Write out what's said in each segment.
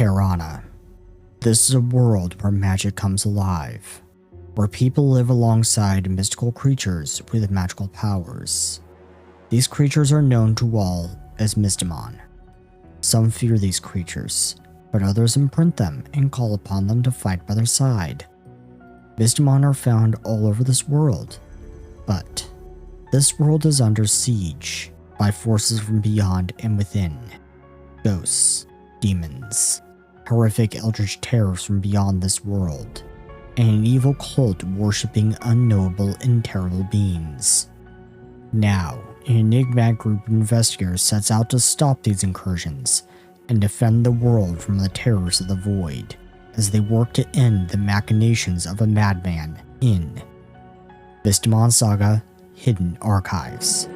Terrana. This is a world where magic comes alive, where people live alongside mystical creatures with magical powers. These creatures are known to all as Mystimon. Some fear these creatures, but others imprint them and call upon them to fight by their side. Mystimon are found all over this world, but this world is under siege by forces from beyond and within. Ghosts, demons, horrific eldritch terrors from beyond this world, and an evil cult worshipping unknowable and terrible beings. Now, an enigmatic group of investigators sets out to stop these incursions and defend the world from the terrors of the void, as they work to end the machinations of a madman in Mystimon Saga: Hidden Archives.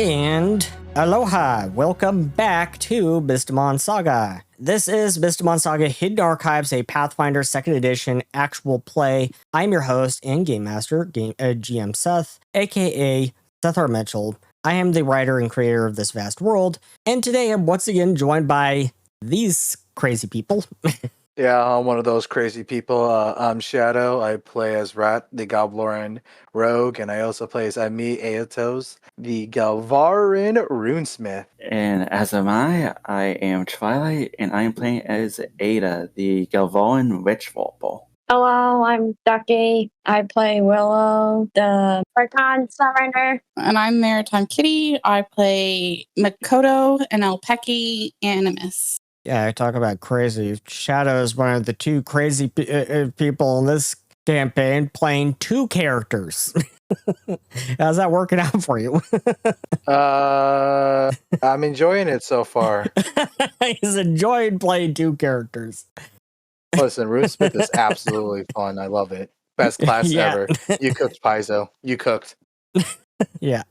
And aloha, welcome back to Mystimon Saga. This is Mystimon Saga: Hidden Archives, a Pathfinder 2nd edition actual play. I'm your host and game master, GM Seth, aka Seth R. Mitchell. I am the writer and creator of this vast world, and today I'm once again joined by these crazy people. Yeah, I'm one of those crazy people. I'm Shadow. I play as Rat, the Gobloran Rogue, and I also play as Ami Aetos, the Galvarin Runesmith. And as am I am Twilight, and I am playing as Ada, the Galvarin Witchwalpole. Hello, I'm Ducky. I play Willow, the Archon Surrender. And I'm Maritime Kitty. I play Makoto, an Alpeki, Animus. Yeah, I talk about crazy. Shadow is one of the two crazy people in this campaign playing two characters. How's that working out for you? I'm enjoying it so far. He's enjoying playing two characters. Listen, Runesmith is absolutely fun. I love it. Best class ever. You cooked, Paizo. You cooked. Yeah.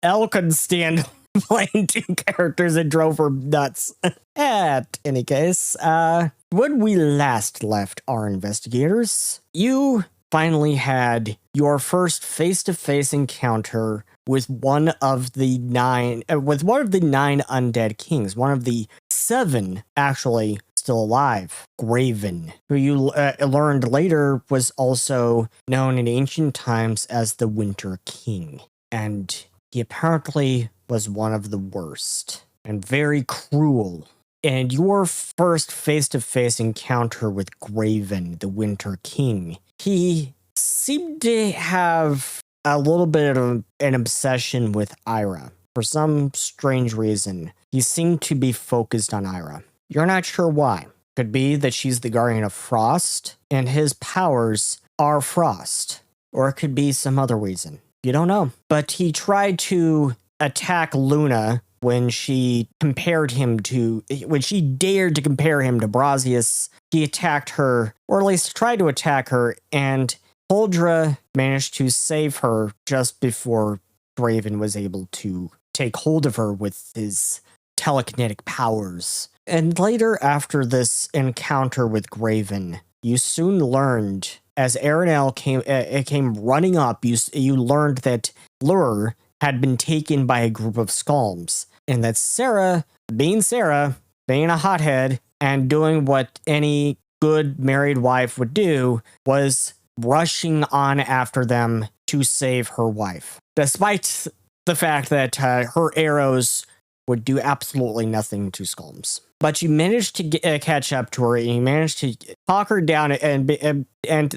Elle couldn't stand playing two characters. It drove her nuts. At any case, when we last left our investigators, you finally had your first face-to-face encounter with one of the nine undead kings, one of the 7 actually still alive, Graven, who you learned later was also known in ancient times as the Winter King, and he apparently was one of the worst and very cruel. And your first face-to-face encounter with Graven, the Winter King, he seemed to have a little bit of an obsession with Ira. For some strange reason, he seemed to be focused on Ira. You're not sure why. Could be that she's the guardian of Frost, and his powers are Frost. Or it could be some other reason. You don't know. But he tried to attack Luna when she dared to compare him to Brazius. He attacked her, or at least tried to attack her, and Huldra managed to save her just before Graven was able to take hold of her with his telekinetic powers. And later, after this encounter with Graven, you soon learned, as Aranel came running up, you learned that Lure had been taken by a group of Skalms, and that Sarah, being a hothead, and doing what any good married wife would do, was rushing on after them to save her wife, despite the fact that her arrows would do absolutely nothing to Skalms. But you managed to catch up to her, and you managed to talk her down and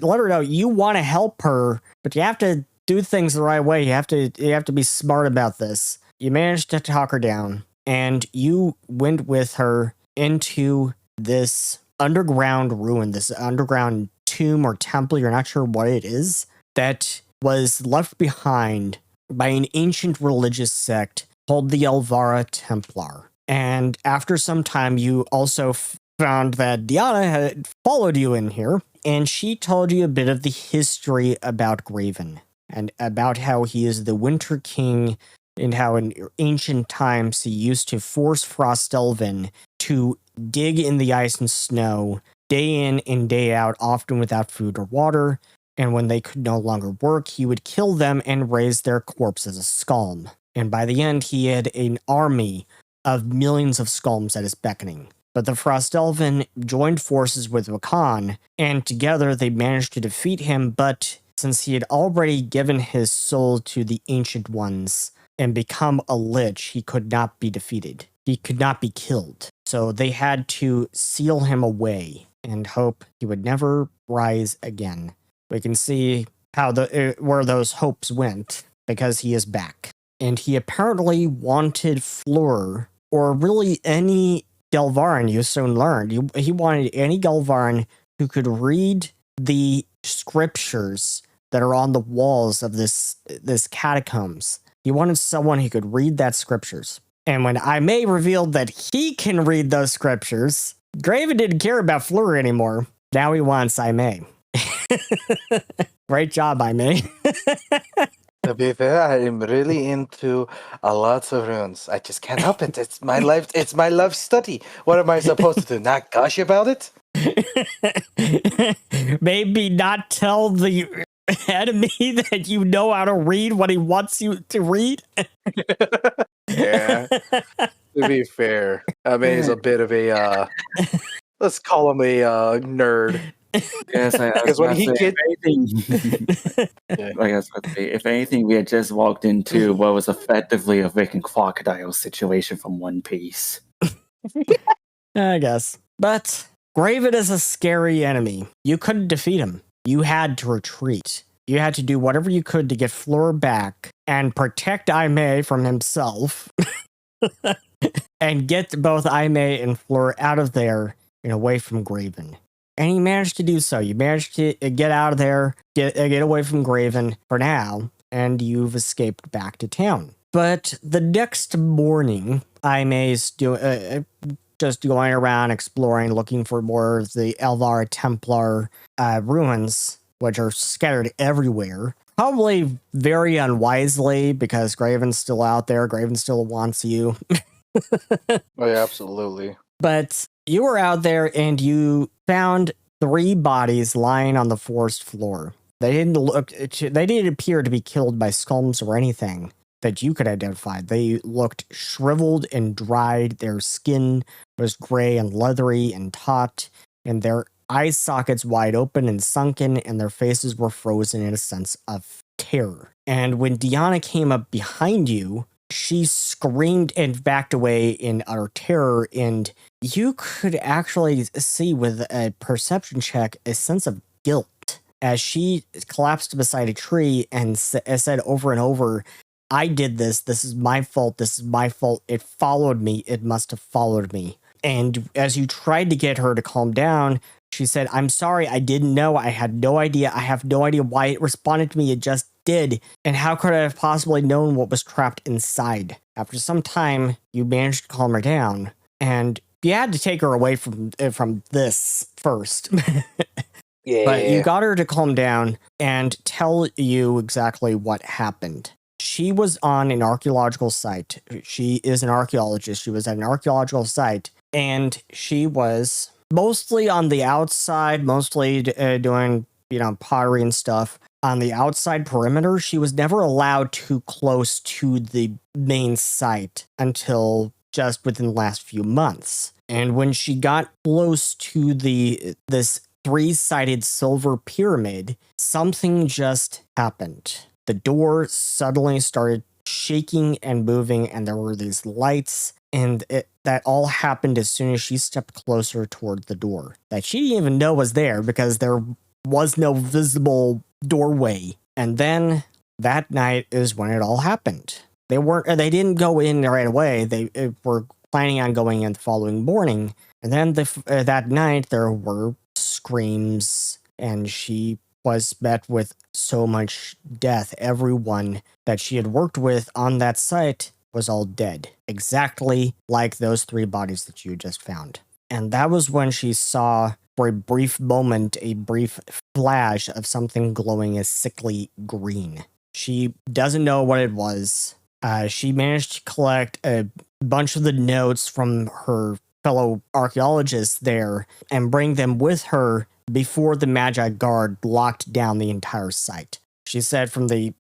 let her know you want to help her, but you have to do things the right way. You have to be smart about this. You managed to talk her down, and you went with her into this underground ruin, this underground tomb or temple, you're not sure what it is, that was left behind by an ancient religious sect called the Elvara Templar. And after some time, you also found that Diana had followed you in here, and she told you a bit of the history about Graven, and about how he is the Winter King, and how in ancient times he used to force Frostelven to dig in the ice and snow, day in and day out, often without food or water, and when they could no longer work, he would kill them and raise their corpse as a Skalm. And by the end, he had an army of millions of Skalms at his beckoning. But the Frostelven joined forces with Wakan, and together they managed to defeat him, but since he had already given his soul to the Ancient Ones and become a Lich, he could not be defeated. He could not be killed. So they had to seal him away and hope he would never rise again. We can see how where those hopes went, because he is back. And he apparently wanted Fleur, or really any Galvaran, you soon learned. He wanted any Galvaran who could read the scriptures that are on the walls of this catacombs. He wanted someone who could read that scriptures. And when Aimee revealed that he can read those scriptures, Graven didn't care about Fleur anymore. Now he wants Aimee. Great job, Aimee. To be fair, I'm really into a lot of runes. I just can't help it. It's my life. It's my love study. What am I supposed to do? Not gush about it? Maybe not tell the enemy that you know how to read what he wants you to read. Yeah. To be fair, Aimee is a bit of a let's call him a nerd. Yes, Because when he gets if anything, we had just walked into what was effectively a Viking crocodile situation from One Piece. I guess. But Graven is a scary enemy. You couldn't defeat him. You had to retreat. You had to do whatever you could to get Fleur back and protect Aimee from himself. And get both Aimee and Fleur out of there and away from Graven. And he managed to do so. You managed to get out of there, get away from Graven for now, and you've escaped back to town. But the next morning, Aimee's just going around exploring, looking for more of the Elvara Templar ruins, which are scattered everywhere. Probably very unwisely, because Graven's still out there. Graven still wants you. Oh, yeah, absolutely. But you were out there and you found 3 bodies lying on the forest floor. They didn't appear to be killed by skulls or anything that you could identify. They looked shriveled and dried. Their skin was gray and leathery and taut, and their eye sockets wide open and sunken, and their faces were frozen in a sense of terror. And when Diana came up behind you, she screamed and backed away in utter terror, and you could actually see with a perception check a sense of guilt as she collapsed beside a tree and said over and over, "I did this. This is my fault. This is my fault. It followed me. It must have followed me." And as you tried to get her to calm down, she said, "I'm sorry. I didn't know. I had no idea. I have no idea why it responded to me. It just did. And how could I have possibly known what was trapped inside?" After some time, you managed to calm her down, and you had to take her away from this first. Yeah. But you got her to calm down and tell you exactly what happened. She was on an archaeological site. She is an archaeologist. She was at an archaeological site, and she was mostly on the outside, mostly doing, pottery and stuff. On the outside perimeter, she was never allowed too close to the main site until just within the last few months. And when she got close to this 3-sided silver pyramid, something just happened. The door suddenly started shaking and moving, and there were these lights, and that all happened as soon as she stepped closer toward the door that she didn't even know was there, because there was no visible doorway. And then that night is when it all happened. They didn't go in right away. They were planning on going in the following morning. And then that night there were screams, and she was met with so much death. Everyone that she had worked with on that site was all dead, exactly like those 3 bodies that you just found. And that was when she saw, for a brief moment, a brief flash of something glowing a sickly green. She doesn't know what it was. She managed to collect a bunch of the notes from her fellow archaeologists there and bring them with her before the Magi Guard locked down the entire site. She said from the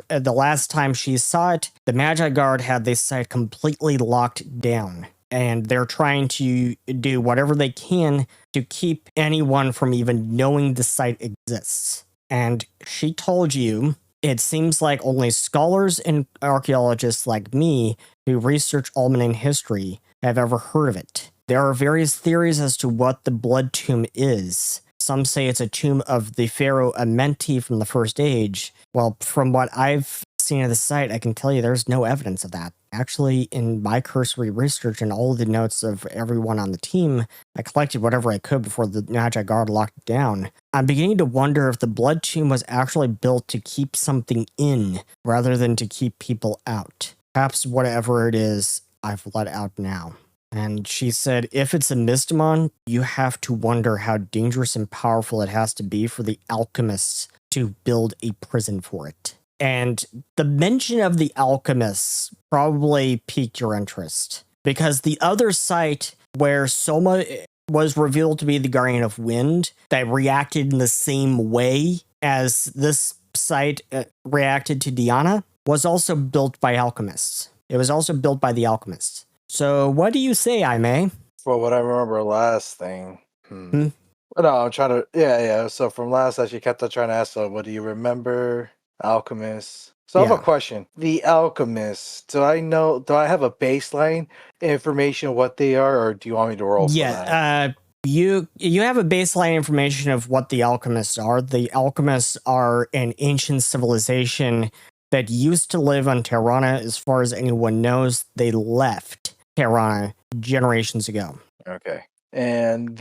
last time she saw it, the Magi Guard had this site completely locked down, and they're trying to do whatever they can to keep anyone from even knowing the site exists. And she told you it seems like only scholars and archaeologists like me who research Almanin history have ever heard of it. There are various theories as to what the Blood Tomb is. Some say it's a tomb of the pharaoh Amenti from the First Age. Well, from what I've seen of the site, I can tell you there's no evidence of that. Actually, in my cursory research and all of the notes of everyone on the team, I collected whatever I could before the Magi Guard locked it down. I'm beginning to wonder if the Blood Tomb was actually built to keep something in, rather than to keep people out. Perhaps whatever it is, I've let out now. And she said, if it's a Mystimon, you have to wonder how dangerous and powerful it has to be for the alchemists to build a prison for it. And the mention of the alchemists probably piqued your interest, because the other site where Soma was revealed to be the Guardian of Wind that reacted in the same way as this site reacted to Diana was also built by alchemists. It was also built by the alchemists. So what do you say, Aime? For what I remember last thing. Hmm? No, I'm trying to. Yeah. So from last, I she kept on trying to ask, so what do you remember? Alchemist. So I have Yeah. a question. The alchemists, do I have a baseline information of what they are, or do you want me to roll for that? You have a baseline information of what the alchemists are. The alchemists are an ancient civilization that used to live on Terrana. As far as anyone knows, they left Terrana generations ago. Okay. And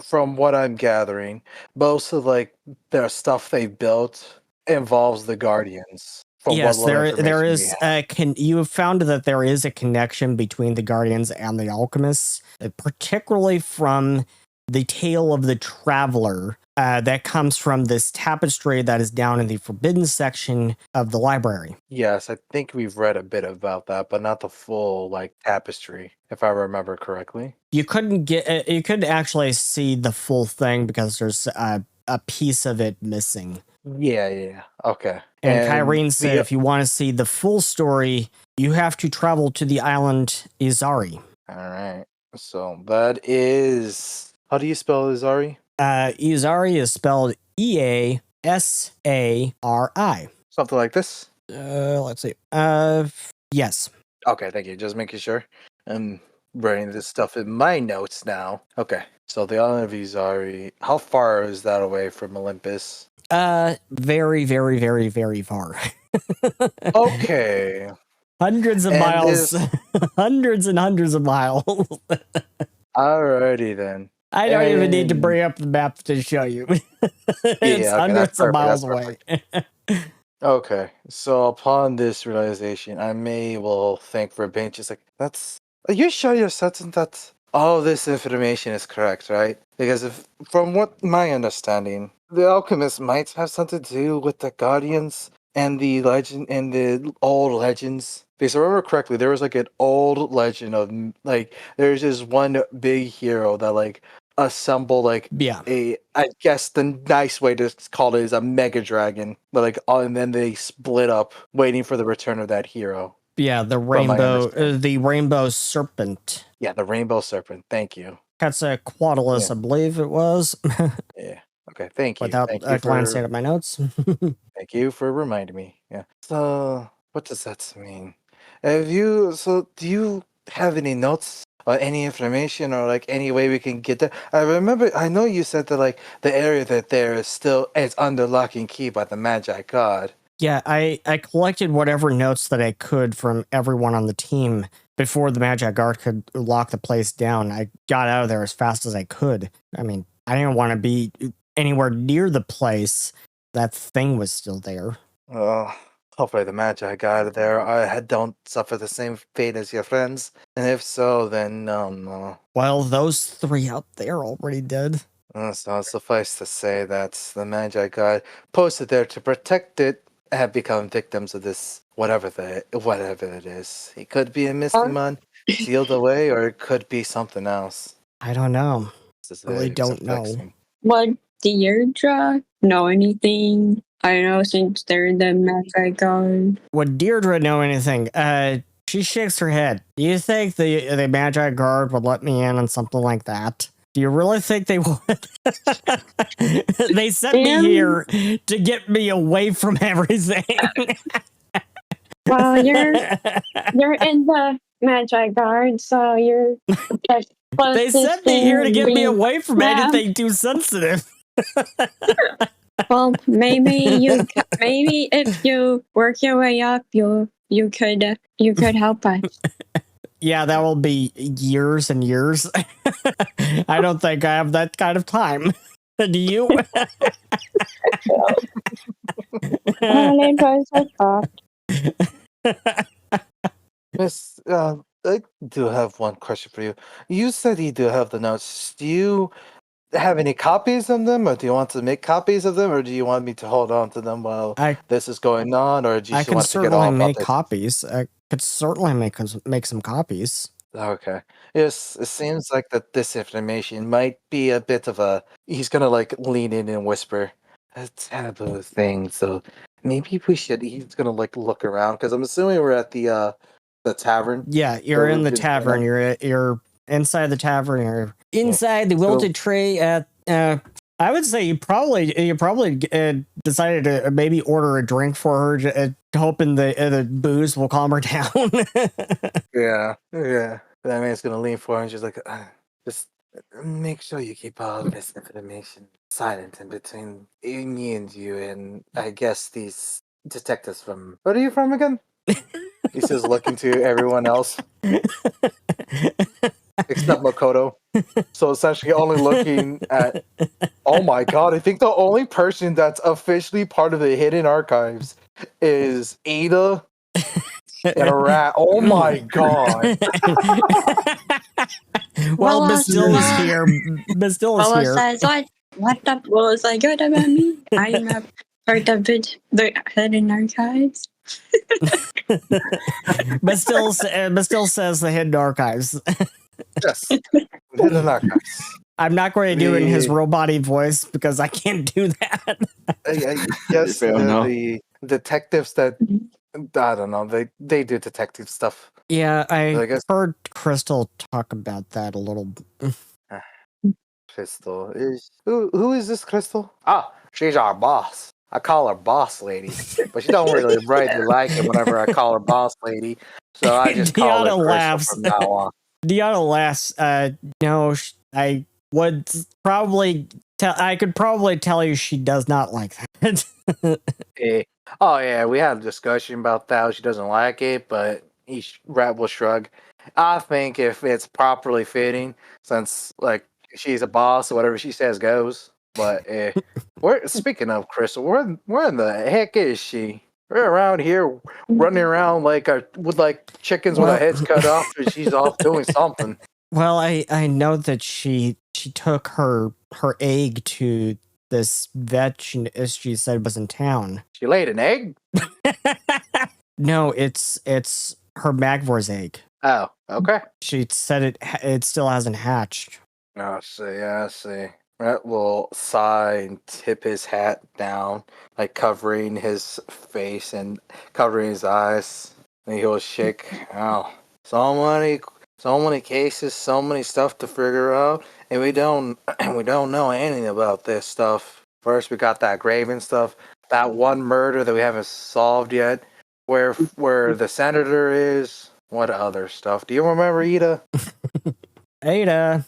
from what I'm gathering, most of like their stuff they built involves the Guardians. From what Yes, little there information we is have. you have found that there is a connection between the Guardians and the Alchemists, particularly from the tale of the Traveler that comes from this tapestry that is down in the Forbidden section of the library. Yes, I think we've read a bit about that, but not the full like tapestry, if I remember correctly. You couldn't actually see the full thing because there's a piece of it missing. Yeah. Okay. And Kyrene said, the if you want to see the full story, you have to travel to the island Izari. all right. So that is how do you spell Izari? Izari is spelled Easari. Something like this. Let's see. Yes. Okay, thank you. Just making sure. I'm writing this stuff in my notes now. Okay. So the island of Izari. How far is that away from Olympus? Very, very, very, very far. Okay. Hundreds of And miles. Hundreds and hundreds of miles. Alrighty then. I don't even need to And- bring up the map to show you. It's okay, hundreds that's of perfect, miles that's away. Okay. So upon this realization, I will think for a bit, just like, are you sure you're certain that all this information is correct, right? Because from what my understanding, the alchemists might have something to do with the Guardians and the legend and the old legends. Because if I remember correctly, there was like an old legend of like there's just one big hero that like assembled like Yeah. I guess the nice way to call it is a mega dragon, but like and then they split up, waiting for the return of that hero. Yeah, the From my rainbow serpent. Yeah, the rainbow serpent. Thank you. Quetzalcoatlus, Yeah. I believe it was. Yeah. Okay. Thank you. Without Thank you glancing at my notes. Thank you for reminding me. Yeah. So, what does that mean? Do you have any notes or any information or like any way we can get there? I know you said that like the area that there is still is under lock and key by the Magi God. Yeah, I collected whatever notes that I could from everyone on the team before the Magi Guard could lock the place down. I got out of there as fast as I could. I mean, I didn't want to be anywhere near the place. That thing was still there. Hopefully the Magi got there. I don't suffer the same fate as your friends. And if so, then Well, those 3 out there already did. So suffice to say that the Magi God posted there to protect it have become victims of this whatever it is. It could be a Mystimon sealed away, or it could be something else. I don't know. This is Really don't know. perplexing. Would Deirdre know anything? I don't know, since they're the Magi Guard. Would Deirdre know anything? She shakes her head. Do you think the Magi Guard would let me in on something like that? Do you really think they would? They sent me here to get me away from everything. Well, you're in the Magi Guard, so you're They sent me here to get me away from anything too sensitive. Well, maybe if you work your way up, you could help us. Yeah, that will be years and years. I don't think I have that kind of time. Do you? It was a thought. Miss, I do have one question for you. You said you do have the notes. Do you have any copies of them, or do you want to make copies of them, or do you want me to hold on to them while this is going on, or do you I just can want to get certainly all make about it? copies. I could certainly make some copies. Okay. Yes, it seems like that this information might be a bit of a. He's gonna like lean in and whisper a taboo thing. So maybe we should. He's gonna like look around because I'm assuming we're at the tavern. Yeah, you're in the tavern. You're inside the tavern. You're inside the wilted tree. I would say you probably decided to maybe order a drink for her, hoping the booze will calm her down. Yeah. That man's gonna lean forward and just like, just make sure you keep all this information silent in between me and you, and I guess these detectives from. Where are you from again? He says, looking to everyone else except Makoto. So essentially, only looking at. Oh my god! I think the only person that's officially part of the hidden archives is Ada and a rat. Oh my god! Well, Bastille is here. Bastille is here. What was I good about me? I'm a part of it, the hidden archives. Bastille says the hidden archives. Yes, hidden archives. I'm not going to do it in his robot-y voice because I can't do that. I guess the detectives that I don't know, they do detective stuff. Yeah, I heard Crystal talk about that a little. Crystal is who is this Crystal? Ah, she's our boss. I call her boss lady, but she don't really rightly like it whenever I call her boss lady. So I just call her Crystal from now on. Deanna laughs. No, I would probably tell. I could probably tell you she does not like that. Oh yeah, we had a discussion about that. She doesn't like it, but Rat will shrug. I think if it's properly fitting, since like she's a boss, whatever she says goes. But we're speaking of Crystal, where in the heck is she? We're around here running around like with like chickens with our heads cut off, and she's off doing something. Well, I know that she took her egg to this vet she said was in town. She laid an egg? No, it's her Magvor's egg. Oh, okay. She said it still hasn't hatched. I see. Rat will sigh and tip his hat down, like covering his face and covering his eyes. And he'll shake. Oh, so many cases, so many stuff to figure out, and we don't know anything about this stuff. First, we got that Graven stuff, that one murder that we haven't solved yet, where the senator is. What other stuff? Do you remember, Ada? Ada.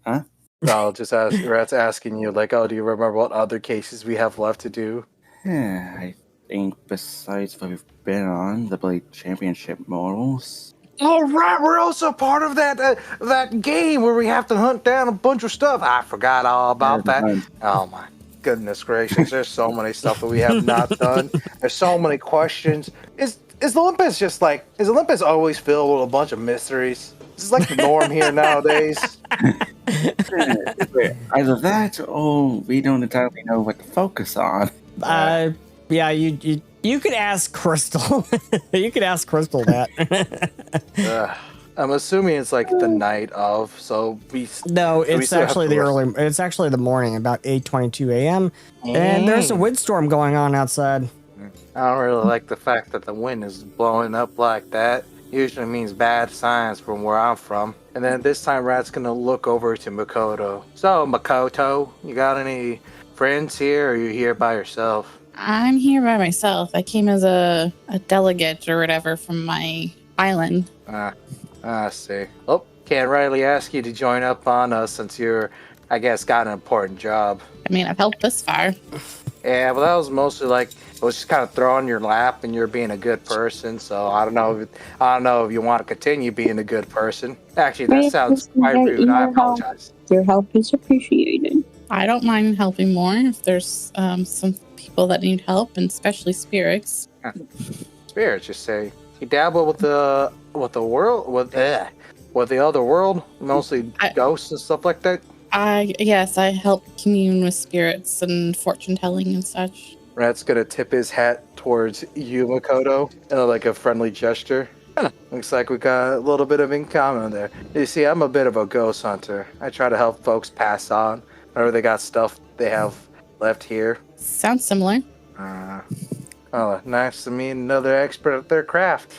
Huh? I'll just ask. Rat's asking you, like, oh, do you remember what other cases we have left to do? Yeah, anything besides what we've been on, the Blade Championship models. Oh, right. We're also part of that game where we have to hunt down a bunch of stuff. I forgot all about that. Oh, my goodness gracious. There's so many stuff that we have not done. There's so many questions. Is Olympus just like, is Olympus always filled with a bunch of mysteries? This is like the norm here nowadays. Either that or we don't entirely know what to focus on. Yeah, you could ask Crystal. You could ask Crystal that. I'm assuming it's like the night of, so we. No, it's actually the early. It's actually the morning, about 8:22 a.m. And there's a windstorm going on outside. I don't really like the fact that the wind is blowing up like that. Usually means bad signs from where I'm from. And then this time, Rat's gonna look over to Makoto. So, Makoto, you got any friends here, or are you here by yourself? I'm here by myself. I came as a delegate or whatever from my island. I see. Oh, can't rightly ask you to join up on us since you're, I guess, got an important job. I mean, I've helped this far. Yeah, well, that was mostly like it was just kind of thrown in your lap, and you're being a good person. So I don't know if you want to continue being a good person. Actually, that sounds quite rude. I apologize. Your help is appreciated. I don't mind helping more if there's some people that need help, and especially spirits. Spirits, you say? You dabble with the world, with the other world, mostly ghosts and stuff like that. Yes, I help commune with spirits and fortune telling and such. Rat's gonna tip his hat towards you, Makoto, like a friendly gesture. Looks like we got a little bit of in common there. You see, I'm a bit of a ghost hunter. I try to help folks pass on whenever they got stuff they have left here. Sounds similar. Oh, nice to meet another expert at their craft.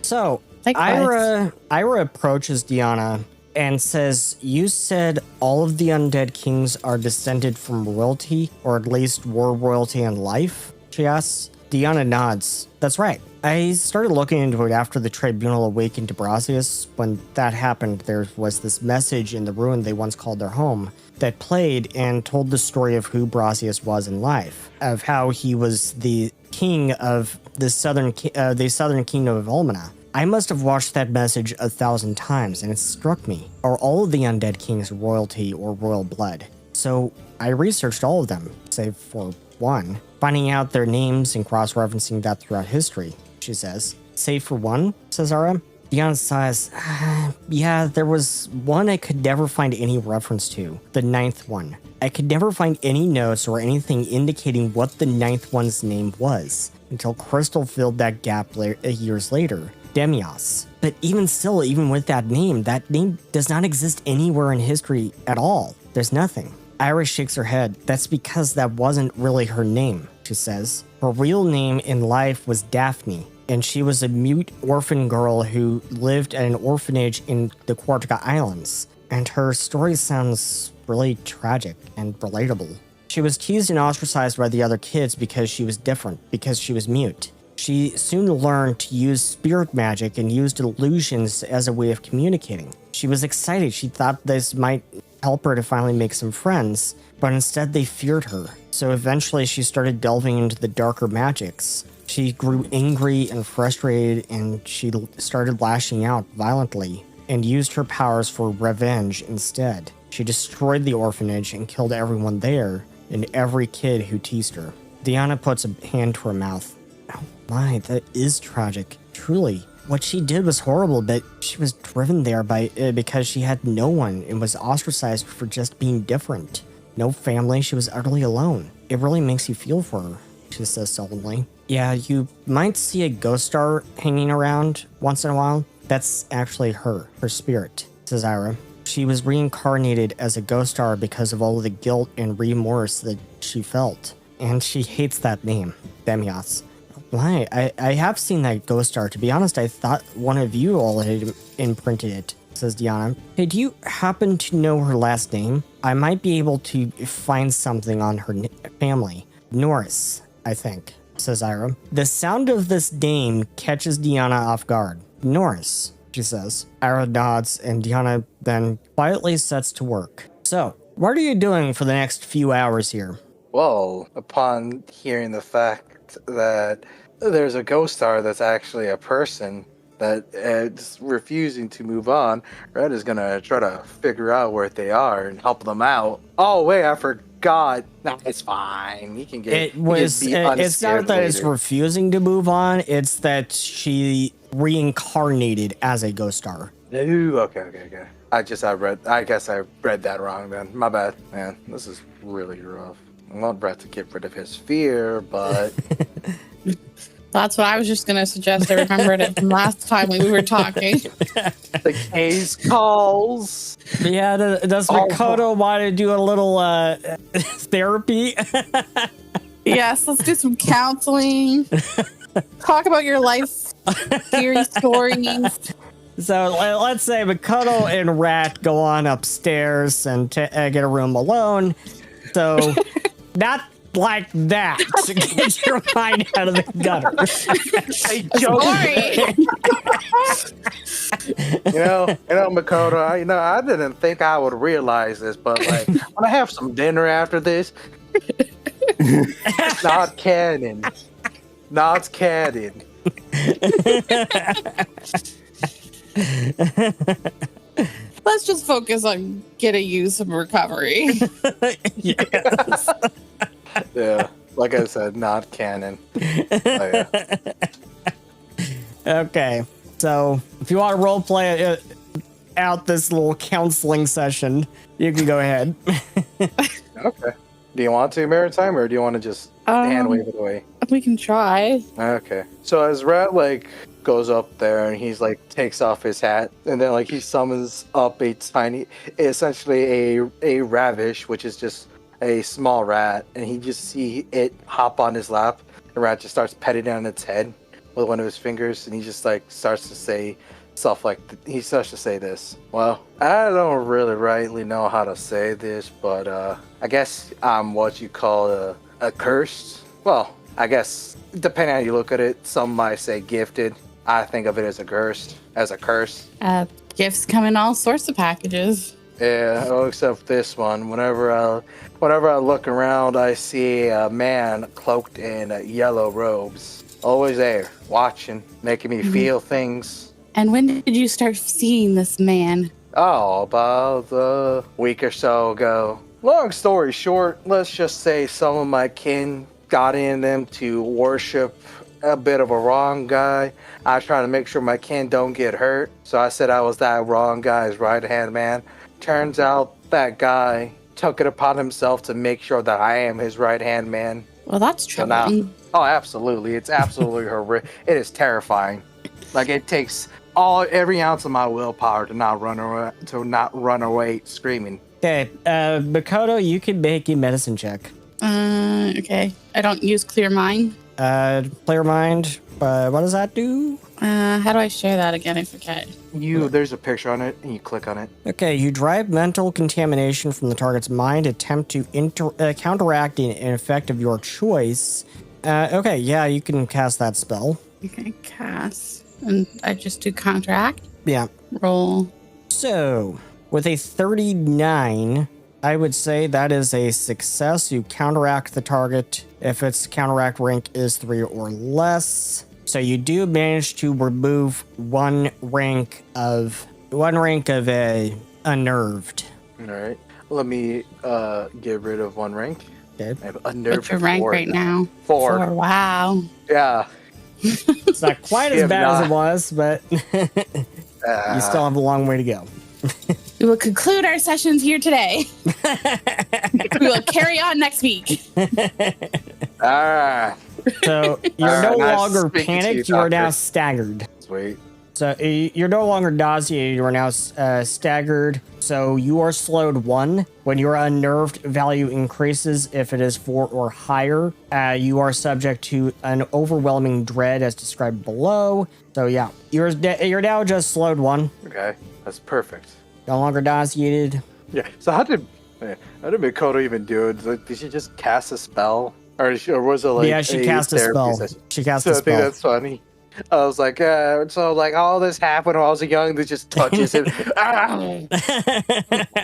So, Likewise. Ira approaches Diana and says, "You said all of the undead kings are descended from royalty, or at least were royalty in life?" She asks. Diana nods. "That's right. I started looking into it after the tribunal awakened to Brasius. When that happened, there was this message in the ruin they once called their home that played and told the story of who Brasius was in life, of how he was the king of the southern kingdom of Ulmina. I must have watched that message 1,000 times, and it struck me. Are all of the undead kings royalty or royal blood? So I researched all of them, save for one, finding out their names and cross-referencing that throughout history," she says. "Save for one?" says Ara. Diana sighs. "Yeah, there was one I could never find any reference to, the 9th one. I could never find any notes or anything indicating what the 9th one's name was, until Crystal filled that gap years later. Demios. But even still, even with that name does not exist anywhere in history at all. There's nothing." Iris shakes her head. "That's because that wasn't really her name," she says. "Her real name in life was Daphne, and she was a mute orphan girl who lived at an orphanage in the Quartica Islands. And her story sounds really tragic and relatable. She was teased and ostracized by the other kids because she was different, because she was mute. She soon learned to use spirit magic and used illusions as a way of communicating. She was excited. She thought this might help her to finally make some friends, but instead they feared her. So eventually she started delving into the darker magics. She grew angry and frustrated, and she started lashing out violently and used her powers for revenge instead. She destroyed the orphanage and killed everyone there and every kid who teased her." Diana puts a hand to her mouth. "Oh my, that is tragic. Truly. What she did was horrible, but she was driven there because she had no one and was ostracized for just being different. No family, she was utterly alone. It really makes you feel for her," she says sullenly. "Yeah, you might see a ghost star hanging around once in a while. That's actually her spirit," says Ira. "She was reincarnated as a ghost star because of all of the guilt and remorse that she felt. And she hates that name, Demios." "Why? I have seen that ghost star. To be honest, I thought one of you all had imprinted it," says Diana. "Hey, do you happen to know her last name? I might be able to find something on her family. Norris, I think," says Ira. The sound of this name catches Diana off guard. "Norris," she says. Ira nods, and Diana then quietly sets to work. "So, what are you doing for the next few hours here?" Well, upon hearing the fact fact that there's a ghost star that's actually a person that is refusing to move on, Red is gonna try to figure out where they are and help them out. Oh wait, I forgot. No, it's fine. He can get. It's not that it's refusing to move on. It's that she reincarnated as a ghost star. Ooh, okay. I guess I read that wrong then. My bad, man. This is really rough. I want Brett to get rid of his fear, but That's what I was just going to suggest. I remembered it from last time we were talking. the case calls. Yeah, does Makoto want to do a little therapy? Yes, let's do some counseling. Talk about your life theory stories. So let's say Makoto and Rat go on upstairs and get a room alone. So not like that. Get your mind out of the gutter. Makoto, I didn't think I would realize this, but like when I have some dinner after this, not canon. Not canon. Let's just focus on getting you some recovery. Yes. Yeah, like I said, not canon. Oh, yeah. Okay, so if you want to roleplay out this little counseling session, you can go ahead. Okay. Do you want to, Maritime, or do you want to just hand wave it away? We can try. Okay. So as Rat goes up there and he's takes off his hat and then he summons up essentially a ravish, which is just a small rat, and he just see it hop on his lap. The rat just starts petting on its head with one of his fingers, and he just starts to say stuff he starts to say this. Well, I don't really rightly know how to say this, but I guess I'm what you call a cursed. Well, I guess depending on how you look at it, some might say gifted. I think of it as a curse. Gifts come in all sorts of packages. Yeah, except this one. Whenever I look around, I see a man cloaked in yellow robes. Always there, watching, making me feel things. And when did you start seeing this man? Oh, about a week or so ago. Long story short, let's just say some of my kin got in them to worship a bit of a wrong guy. I was trying to make sure my kin don't get hurt, so I said I was that wrong guy's right-hand man. Turns out that guy took it upon himself to make sure that I am his right-hand man. Well, that's troubling. Oh, absolutely. It's absolutely horrific. It is terrifying. It takes every ounce of my willpower to not run away screaming. Okay, Makoto, you can make a medicine check. Okay. I don't use Clear Mind. Clear Mind. What does that do? How do I share that again? I forget. There's a picture on it, and you click on it. Okay, you drive mental contamination from the target's mind, attempt to counteract an effect of your choice. Okay, yeah, you can cast that spell. Okay, cast. And I just do counteract? Yeah. Roll. So, with a 39, I would say that is a success. You counteract the target if its counteract rank is 3 or less. So you do manage to remove one rank of a unnerved. All right. Let me get rid of one rank. Okay. I have unnerved. What's your rank right now? 4. Wow. Yeah. It's not quite as bad as it was, but you still have a long way to go. We will conclude our sessions here today. We will carry on next week. All right. So you're no longer panicked, you are now staggered. Sweet. So you're no longer nauseated, you are now staggered. So you are slowed 1. When your unnerved value increases, if it is 4 or higher, you are subject to an overwhelming dread as described below. So yeah, you're now just slowed 1. Okay, that's perfect. No longer nauseated. Yeah. So how did Makoto even do it? Did she just cast a spell? Or was it yeah, she cast a spell. She cast a spell. I think that's funny. I was like, all this happened when I was young. That just touches it.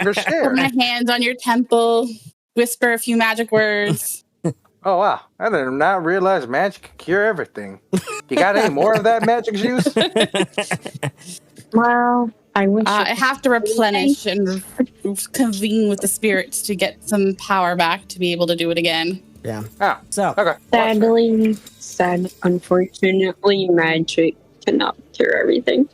For sure. Put my hands on your temple. Whisper a few magic words. Oh, wow. I did not realize magic could cure everything. You got any more of that magic juice? Well, I wish. I have to replenish and convene with the spirits to get some power back to be able to do it again. Yeah. Oh, So, okay. Unfortunately, magic cannot cure everything.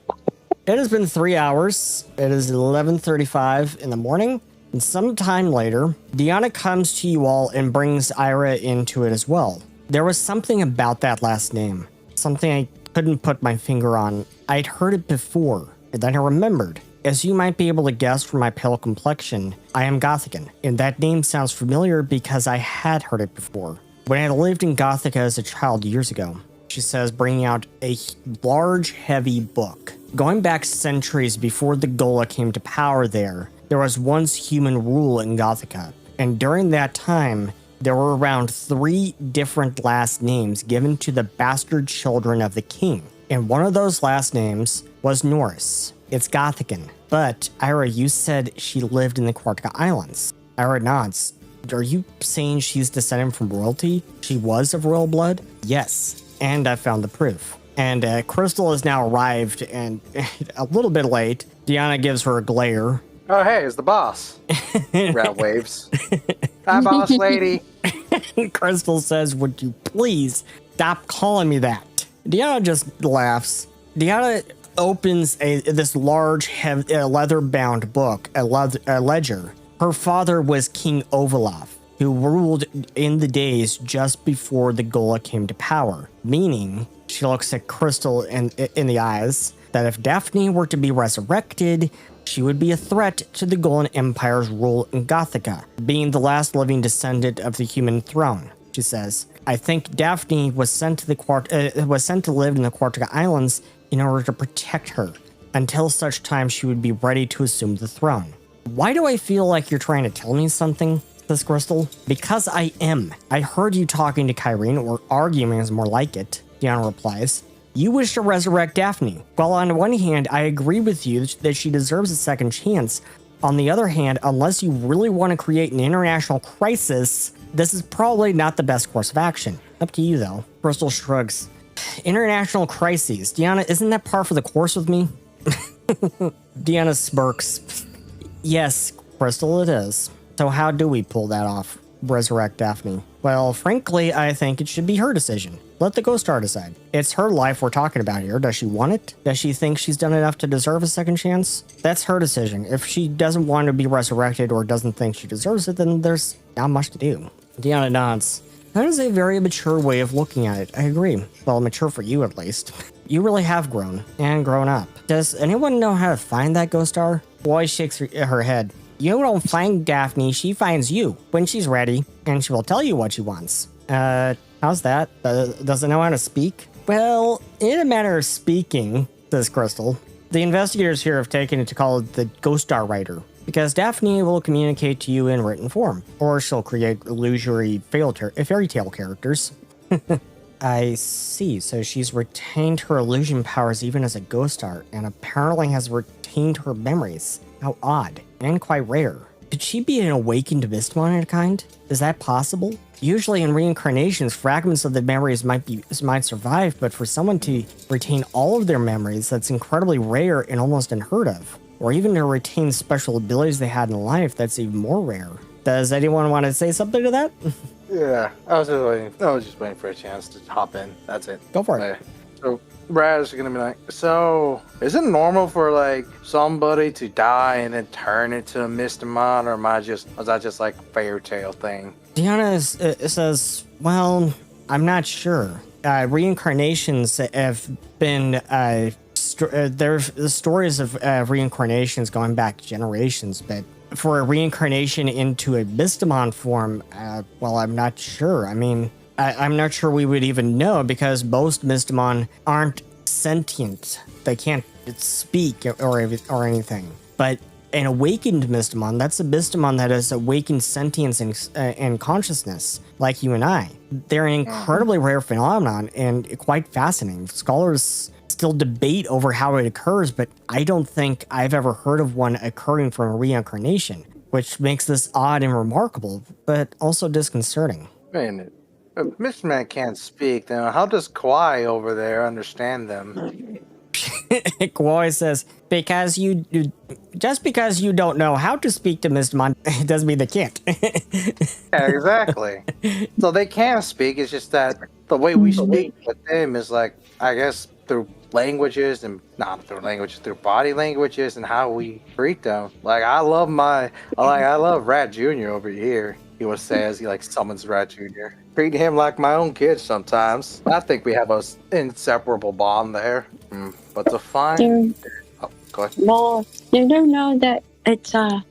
it has been 3 hours. It is 11:35 in the morning. And sometime later, Deanna comes to you all and brings Ira into it as well. There was something about that last name. Something I couldn't put my finger on. I'd heard it before, and then I remembered. As you might be able to guess from my pale complexion, I am Gothican, and that name sounds familiar because I had heard it before. When I lived in Gothica as a child years ago, she says, bringing out a large, heavy book. Going back centuries before the Gola came to power there was once human rule in Gothica, and during that time, there were around 3 different last names given to the bastard children of the king, and one of those last names was Norris. It's Gothican. But, Ira, you said she lived in the Quartica Islands. Ira nods. Are you saying she's descended from royalty? She was of royal blood? Yes, and I found the proof. And Crystal has now arrived, and a little bit late. Deanna gives her a glare. Oh, hey, it's the boss. Rat waves. Hi, boss lady. Crystal says, would you please stop calling me that? Deanna just laughs. Deanna opens this large leather-bound book, a ledger. Her father was King Ovalov, who ruled in the days just before the Gola came to power. Meaning, she looks at Crystal in the eyes, that if Daphne were to be resurrected, she would be a threat to the Golan Empire's rule in Gothica, being the last living descendant of the human throne. She says, I think Daphne was sent to live in the Quartica Islands in order to protect her, until such time she would be ready to assume the throne. Why do I feel like you're trying to tell me something, says Crystal? Because I am. I heard you talking to Kyrene, or arguing is more like it, Deanna replies. You wish to resurrect Daphne. While on one hand, I agree with you that she deserves a second chance. On the other hand, unless you really want to create an international crisis, this is probably not the best course of action. Up to you, though. Crystal shrugs. International crises. Deanna, isn't that par for the course with me? Deanna smirks. Yes, Crystal, it is. So how do we pull that off? Resurrect Daphne? Well, frankly, I think it should be her decision. Let the Ghost Star decide. It's her life we're talking about here. Does she want it? Does she think she's done enough to deserve a second chance? That's her decision. If she doesn't want to be resurrected or doesn't think she deserves it, then there's not much to do. Deanna nods. That is a very mature way of looking at it. I agree. Well, mature for you at least. You really have grown, and grown up. Does anyone know how to find that Ghost Star? Boy shakes her head. You don't find Daphne, she finds you when she's ready, and she will tell you what she wants. How's that? Does it know how to speak? Well, in a manner of speaking, says Crystal, the investigators here have taken it to call it the Ghost Star Writer, because Daphne will communicate to you in written form, or she'll create illusory fairy tale characters. I see, so she's retained her illusion powers even as a ghost star, and apparently has retained her memories. How odd, and quite rare. Could she be an awakened Mystimon in a kind? Is that possible? Usually in reincarnations, fragments of the memories might survive, but for someone to retain all of their memories, that's incredibly rare and almost unheard of. Or even to retain special abilities they had in life, that's even more rare. Does anyone want to say something to that? Yeah, I was just waiting for a chance to hop in. That's it. Go for it. So Brad is gonna be like, so is it normal for like somebody to die and then turn into a Mystimon, or was that just like a fairy tale thing? Deanna says, well, I'm not sure. Reincarnations have been there's the stories of reincarnations going back generations, but for a reincarnation into a Mystimon form, well, I'm not sure. I mean, I'm not sure we would even know, because most Mystimon aren't sentient. They can't speak or anything. But an awakened Mystimon, that's a Mystimon that has awakened sentience and consciousness, like you and I. They're an incredibly rare phenomenon and quite fascinating. Scholars still debate over how it occurs, but I don't think I've ever heard of one occurring from a reincarnation, which makes this odd and remarkable, but also disconcerting. Man, If Mr. Man can't speak, then how does Kwai over there understand them? Kwai says, just because you don't know how to speak to Mystimon doesn't mean they can't. Yeah, exactly. So they can speak. It's just that the way we speak with them is like, I guess, through languages and not through languages, through body languages and how we treat them. Like I love Rat Jr. over here. He would say as he like summons Rat Jr. Treat him like my own kid sometimes. I think we have a inseparable bond there. But to find, You, go ahead. well, you don't know that it's a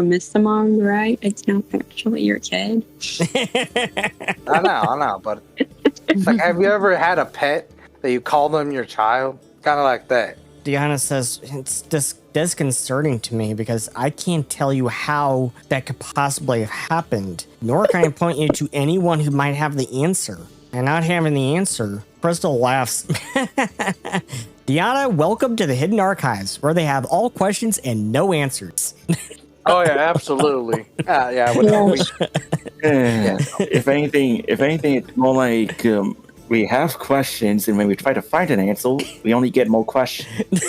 Mystimon, right? It's not actually your kid. I know, but like, have you ever had a pet that you call them your child? Kind of like that. Deanna says, it's disconcerting to me because I can't tell you how that could possibly have happened, nor can I point you to anyone who might have the answer. And not having the answer, Crystal laughs. Deanna, welcome to the Hidden Archives, where they have all questions and no answers. Oh yeah, absolutely. Yeah. If anything, it's more like we have questions, and when we try to find an answer, we only get more questions.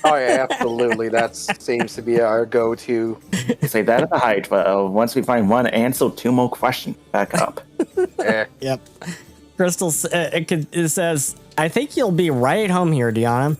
Oh yeah, absolutely. That seems to be our go-to. You say that at the height, but once we find one answer, 2 more questions back up. Yeah. Yep. Crystal says, I think you'll be right at home here, Deanna.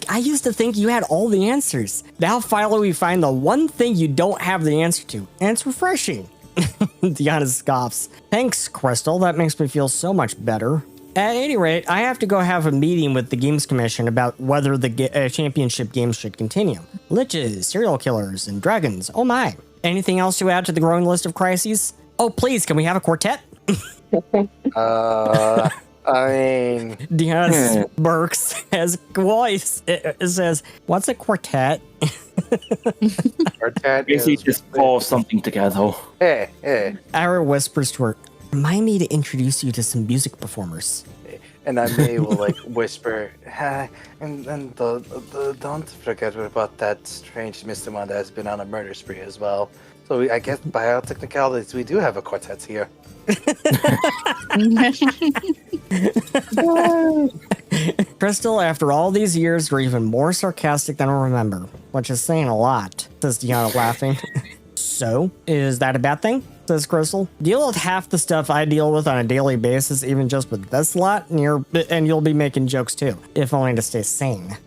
I used to think you had all the answers. Now finally we find the one thing you don't have the answer to, and it's refreshing. Deanna scoffs. Thanks, Crystal. That makes me feel so much better. At any rate, I have to go have a meeting with the Games Commission about whether the championship games should continue. Liches, serial killers, and dragons. Oh my. Anything else to add to the growing list of crises? Oh, please, can we have a quartet? I mean, Deanna smirks as voice says, "What's a quartet?" quartet Basically, is just pull something together. Hey. Ira whispers to her, "Remind me to introduce you to some music performers." And I will like whisper, and don't forget about that strange Mystimon that has been on a murder spree as well. So I guess by all technicalities, we do have a quartet here. Crystal, after all these years, you're even more sarcastic than I remember, which is saying a lot, says Deanna, laughing. So, is that a bad thing? Says Crystal. Deal with half the stuff I deal with on a daily basis, even just with this lot, and you'll be making jokes too, if only to stay sane.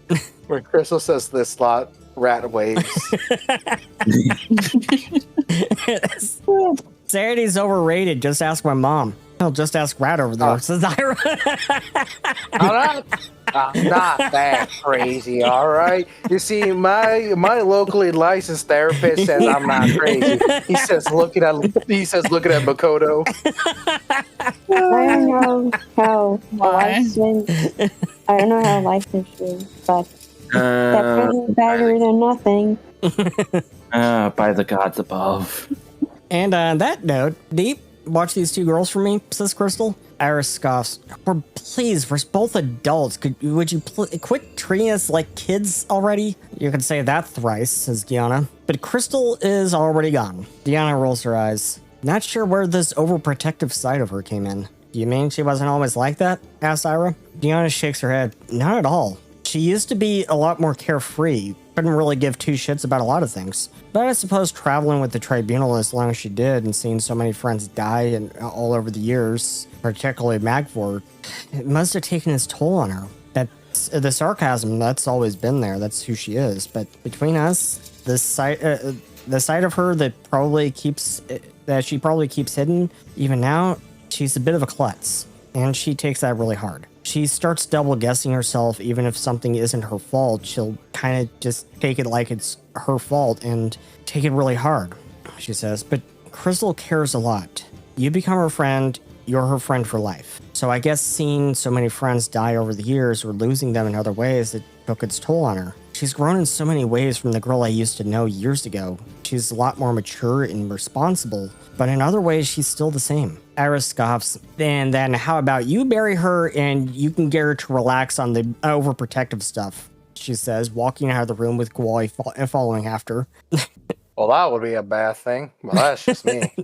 When Crystal says this lot, Rat waves. Sanity's overrated. Just ask my mom. I'll just ask Rat over there, says Ira. I'm not that crazy, all right? You see, my locally licensed therapist says I'm not crazy. He says looking at Makoto. I don't know how licensed is, but definitely better than nothing. By the gods above. And on that note, Deep, watch these 2 girls for me, says Crystal. Iris scoffs. Please, we're both adults. Would you quit treating us like kids already? You can say that thrice, says Deanna. But Crystal is already gone. Deanna rolls her eyes. Not sure where this overprotective side of her came in. You mean she wasn't always like that? Asks Ira. Deanna shakes her head. Not at all. She used to be a lot more carefree. Couldn't really give 2 shits about a lot of things. But I suppose traveling with the tribunal as long as she did and seeing so many friends die and all over the years, particularly Magvor, it must have taken its toll on her. That's the sarcasm, that's always been there. That's who she is. But between us, the side of her that she probably keeps hidden, even now, she's a bit of a klutz. And she takes that really hard. She starts double guessing herself. Even if something isn't her fault, she'll kind of just take it like it's her fault and take it really hard, she says. But Crystal cares a lot. You become her friend, you're her friend for life. So I guess seeing so many friends die over the years or losing them in other ways, it took its toll on her. She's grown in so many ways from the girl I used to know years ago. She's a lot more mature and responsible, but in other ways, she's still the same. Iris scoffs. And then how about you bury her and you can get her to relax on the overprotective stuff, she says, walking out of the room with Gwoi following after. Well, that would be a bad thing. Well, that's just me.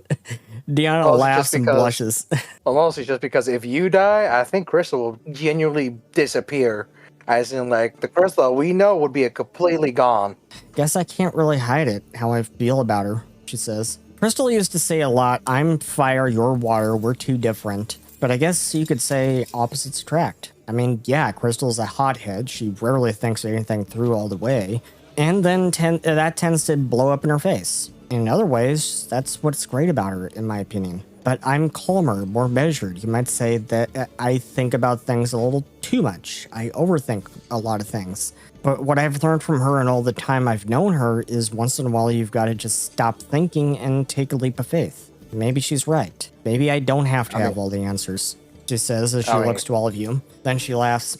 Deanna Also, laughs just and because- blushes. Well, mostly just because if you die, I think Crystal will genuinely disappear. As in, like, the Crystal we know would be completely gone. Guess I can't really hide it, how I feel about her, she says. Crystal used to say a lot, I'm fire, you're water, we're too different. But I guess you could say opposites attract. I mean, yeah, Crystal's a hothead. She rarely thinks anything through all the way. And then that tends to blow up in her face. In other ways, that's what's great about her, in my opinion. But I'm calmer, more measured. You might say that I think about things a little too much. I overthink a lot of things. But what I've learned from her and all the time I've known her is once in a while you've got to just stop thinking and take a leap of faith. Maybe she's right. Maybe I don't have to have all the answers, she says as she looks to all of you. Then she laughs.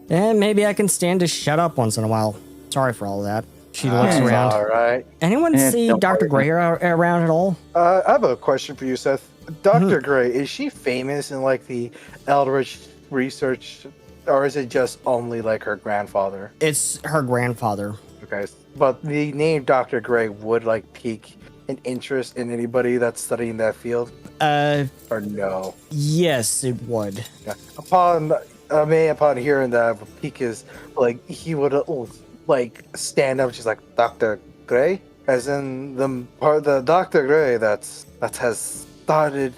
And maybe I can stand to shut up once in a while. Sorry for all that. She looks around. All right. Anyone see don't Dr. worry. Gray around at all? I have a question for you, Seth. Dr. Gray, is she famous in, like, the Eldritch research, or is it just only, like, her grandfather? It's her grandfather. Okay. But the name Dr. Gray would, like, pique an interest in anybody that's studying that field? Or no? Yes, it would. Yeah. Upon hearing that, pique his, like, he would, like, stand up, she's like, Dr. Gray? As in the Dr. Gray that has started,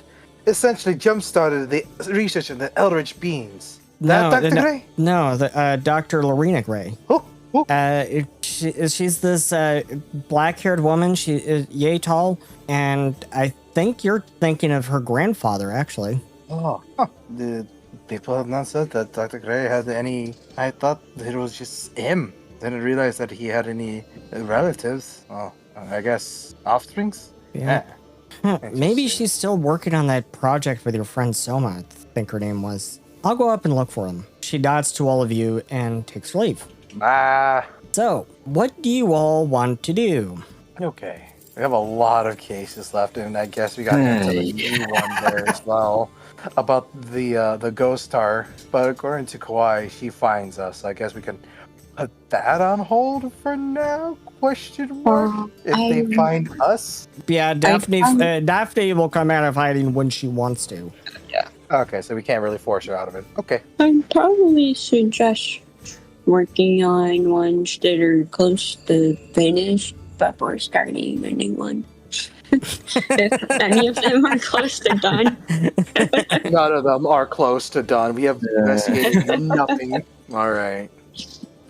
essentially jump-started the research in the Eldritch beings. Dr. Gray? No, Dr. Lorena Gray. Oh, She's this black-haired woman. She is yay tall, and I think you're thinking of her grandfather, actually. oh. Huh. The people have not said that Dr. Gray had any. I thought it was just him. Didn't realize that he had any relatives. Oh, I guess offsprings? Yeah. Huh, maybe Interesting. she's still working on that project with your friend Soma, I think her name was. I'll go up and look for him. She nods to all of you and takes leave. Ah. So, what do you all want to do? Okay. We have a lot of cases left, and I guess we got into the new one there as well about the ghost star. But according to Kawaii, she finds us. I guess we can put that on hold for now? Question mark. If they find us. Yeah, Daphne will come out of hiding when she wants to. Okay, so we can't really force her out of it. Okay. I'd probably suggest working on ones that are close to finished before starting a new one. If any of them are close to done. None of them are close to done. We have investigated nothing. All right.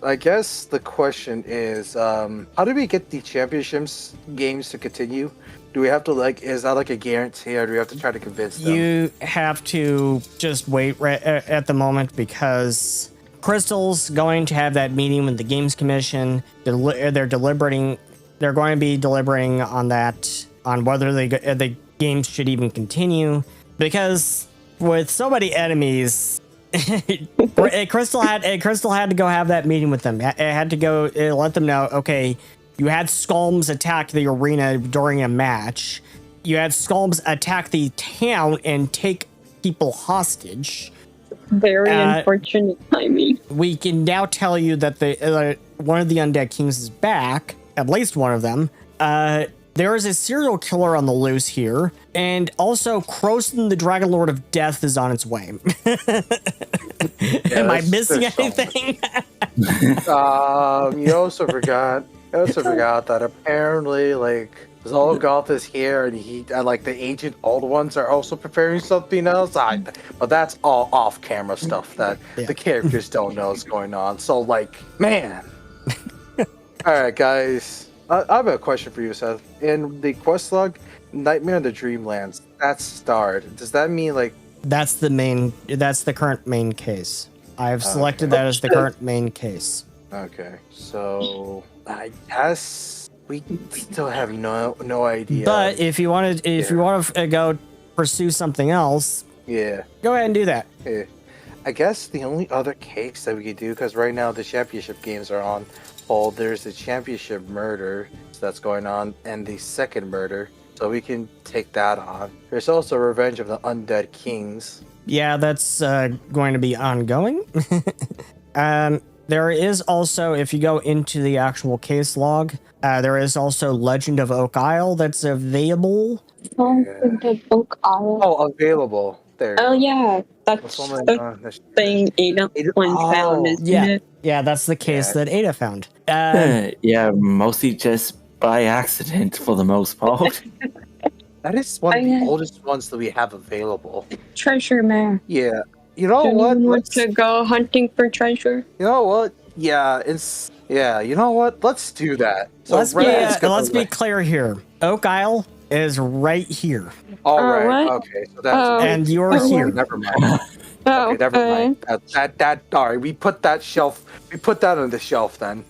I guess the question is, how do we get the championships games to continue? Do we have to, like, is that like a guarantee, or do we have to try to convince them? You have to just wait at the moment because Crystal's going to have that meeting with the Games Commission. They're deliberating. They're going to be deliberating on that, on whether the games should even continue. Because with so many enemies, Crystal had to go have that meeting with them. It had to go let them know, okay, you had Skulms attack the arena during a match. You had Skulms attack the town and take people hostage. Very unfortunate timing. We can now tell you that one of the Undead Kings is back, at least one of them. There is a serial killer on the loose here, and also Croson, the Dragon Lord of Death, is on its way. Am I missing anything? You also forgot that apparently, like, Zolgoth is here, and like the ancient old ones are also preparing something else. But that's all off-camera stuff that the characters don't know is going on. So, like, man. All right, guys. I have a question for you, Seth. In the quest log, Nightmare in the Dreamlands, that's starred. Does that mean, like... That's the current main case. I have selected that as the current main case. Okay, so I guess we still have no idea. But if you want to go pursue something else, yeah, go ahead and do that. yeah. I guess the only other case that we could do, because right now the championship games are on hold. There's the championship murder that's going on, and the second murder, so we can take that on. There's also Revenge of the Undead Kings. Yeah, that's going to be ongoing. There is also, if you go into the actual case log, there is also Legend of Oak Isle that's available. called Yeah. the book aisle? Oh, available. There. Oh yeah, What's that's one the thing Ada one found, isn't Yeah. it? Yeah, that's the case Yeah. that Ada found. Yeah, mostly just by accident for the most part. That is one of Oh, the yeah. oldest ones that we have available. Treasure map. Yeah. You know Does what? anyone want Let's. to go hunting for treasure? You know what? Yeah, it's. Yeah, you know what? Let's do that. So let's be clear here. Oak Isle is right here, All Oh, right. what? Okay. So that's. Oh. and you're Oh, here. Never mind. Oh, Okay, never mind. That. All right. We put that shelf. We put that on the shelf then.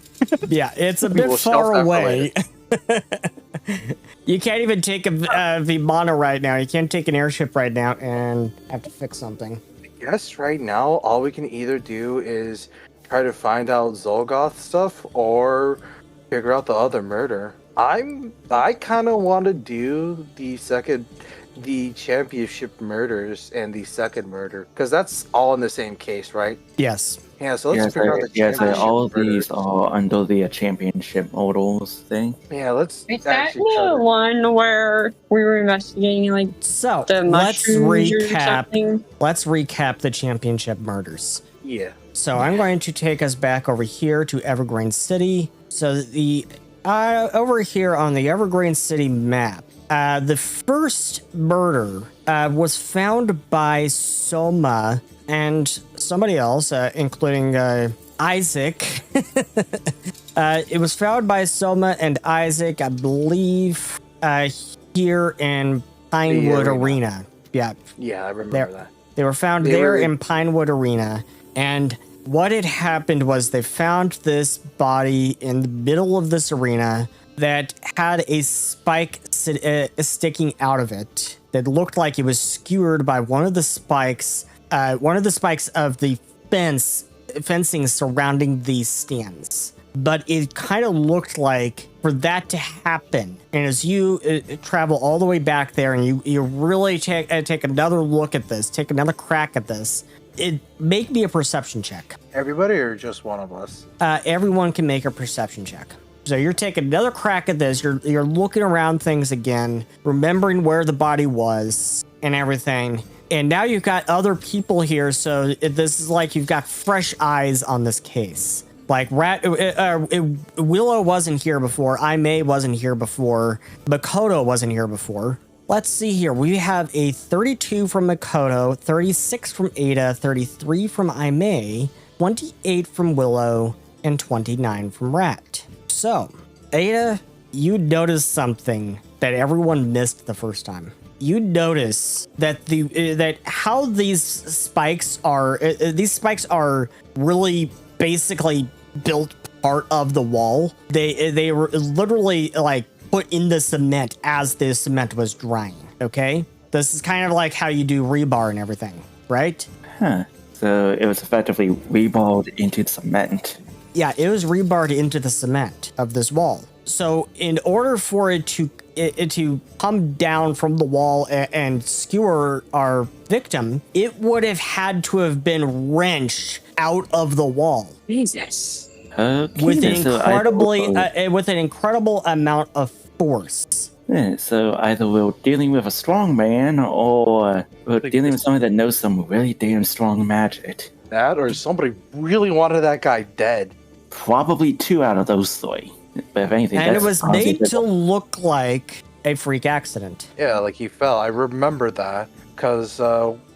Yeah, it's a We bit will shelf far that for away. You can't even take a Vimana right now. You can't take an airship right now and have to fix something. Yes, right now, all we can either do is try to find out Zolgoth stuff or figure out the other murder. I kind of want to do the championship murders and the second murder because that's all in the same case, right? Yes. Yeah, so let's figure out the championship all of murders. these are under the championship models thing. Yeah, let's Is that actually try the to- one where we were investigating like So the let's mushrooms or recap. something? Let's recap the championship murders. Yeah. So I'm going to take us back over here to Evergreen City. So the over here on the Evergreen City map, the first murder was found by Soma and somebody else, including Isaac. It was found by Soma and Isaac, I believe, here in Pinewood Arena. Yeah. Yeah, I remember that. They were found there in Pinewood Arena, and what had happened was they found this body in the middle of this arena that had a spike sticking out of it that looked like it was skewered by one of the spikes of the fencing surrounding these stands. But it kind of looked like for that to happen, and as you travel all the way back there and you really take another look at this, take another crack at this, it make me a perception check. Everybody or just one of us? Everyone can make a perception check. So you're taking another crack at this. You're looking around things again, remembering where the body was and everything. And now you've got other people here, so this is like you've got fresh eyes on this case. Like Willow wasn't here before, May wasn't here before, Makoto wasn't here before. Let's see here. We have a 32 from Makoto, 36 from Ada, 33 from May, 28 from Willow, and 29 from Rat. So, Ada, you noticed something that everyone missed the first time. You notice that that how these spikes are really basically built part of the wall. They were literally like put in the cement as the cement was drying. Okay, this is kind of like how you do rebar and everything, right? Huh. So it was effectively rebarred into the cement. Yeah, it was rebarred into the cement of this wall. So in order for it to come down from the wall and skewer our victim, it would have had to have been wrenched out of the wall. Jesus. Okay, With then, with an incredible amount of force. yeah, so either we're dealing with a strong man or we're dealing with someone that knows some really damn strong magic. That or somebody really wanted that guy dead. Probably 2 out of those 3. But if anything, And it that's was honestly made to look like a freak accident. Yeah, like he fell. I remember that because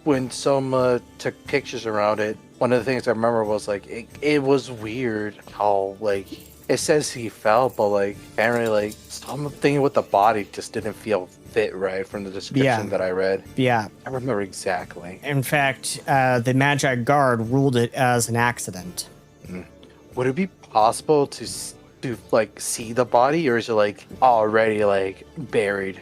when Soma took pictures around it, one of the things I remember was like it was weird how like it says he fell, but like apparently like something with the body just didn't feel fit right from the description that I read. Yeah. I remember exactly. In fact, the Magi Guard ruled it as an accident. Would it be possible to like see the body, or is it like already like buried?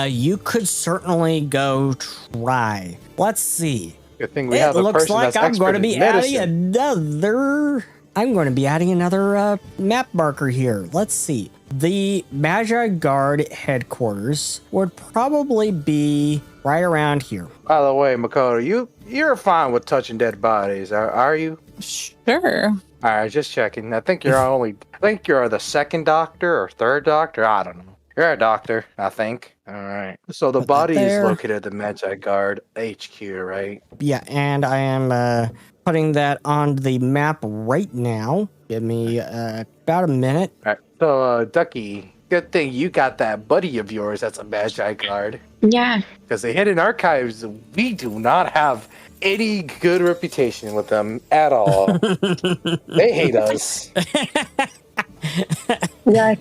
You could certainly go try. Let's see. Good thing we have a person that's I'm going to expert be in medicine. I'm going to be adding another map marker here. Let's see. The Magi Guard headquarters would probably be right around here. By the way, Makoto, you're fine with touching dead bodies, are you? Sure. All right, just checking. I think you're the second doctor or third doctor. I don't know. You're a doctor, I think. All right. So the Put that body is there. located at the Magi Guard HQ, right? Yeah, and I am putting that on the map right now. Give me about a minute. All right. So, Ducky, good thing you got that buddy of yours that's a Magi Guard. Yeah. Because the Hidden Archives, we do not have any good reputation with them at all. They hate us. Yeah.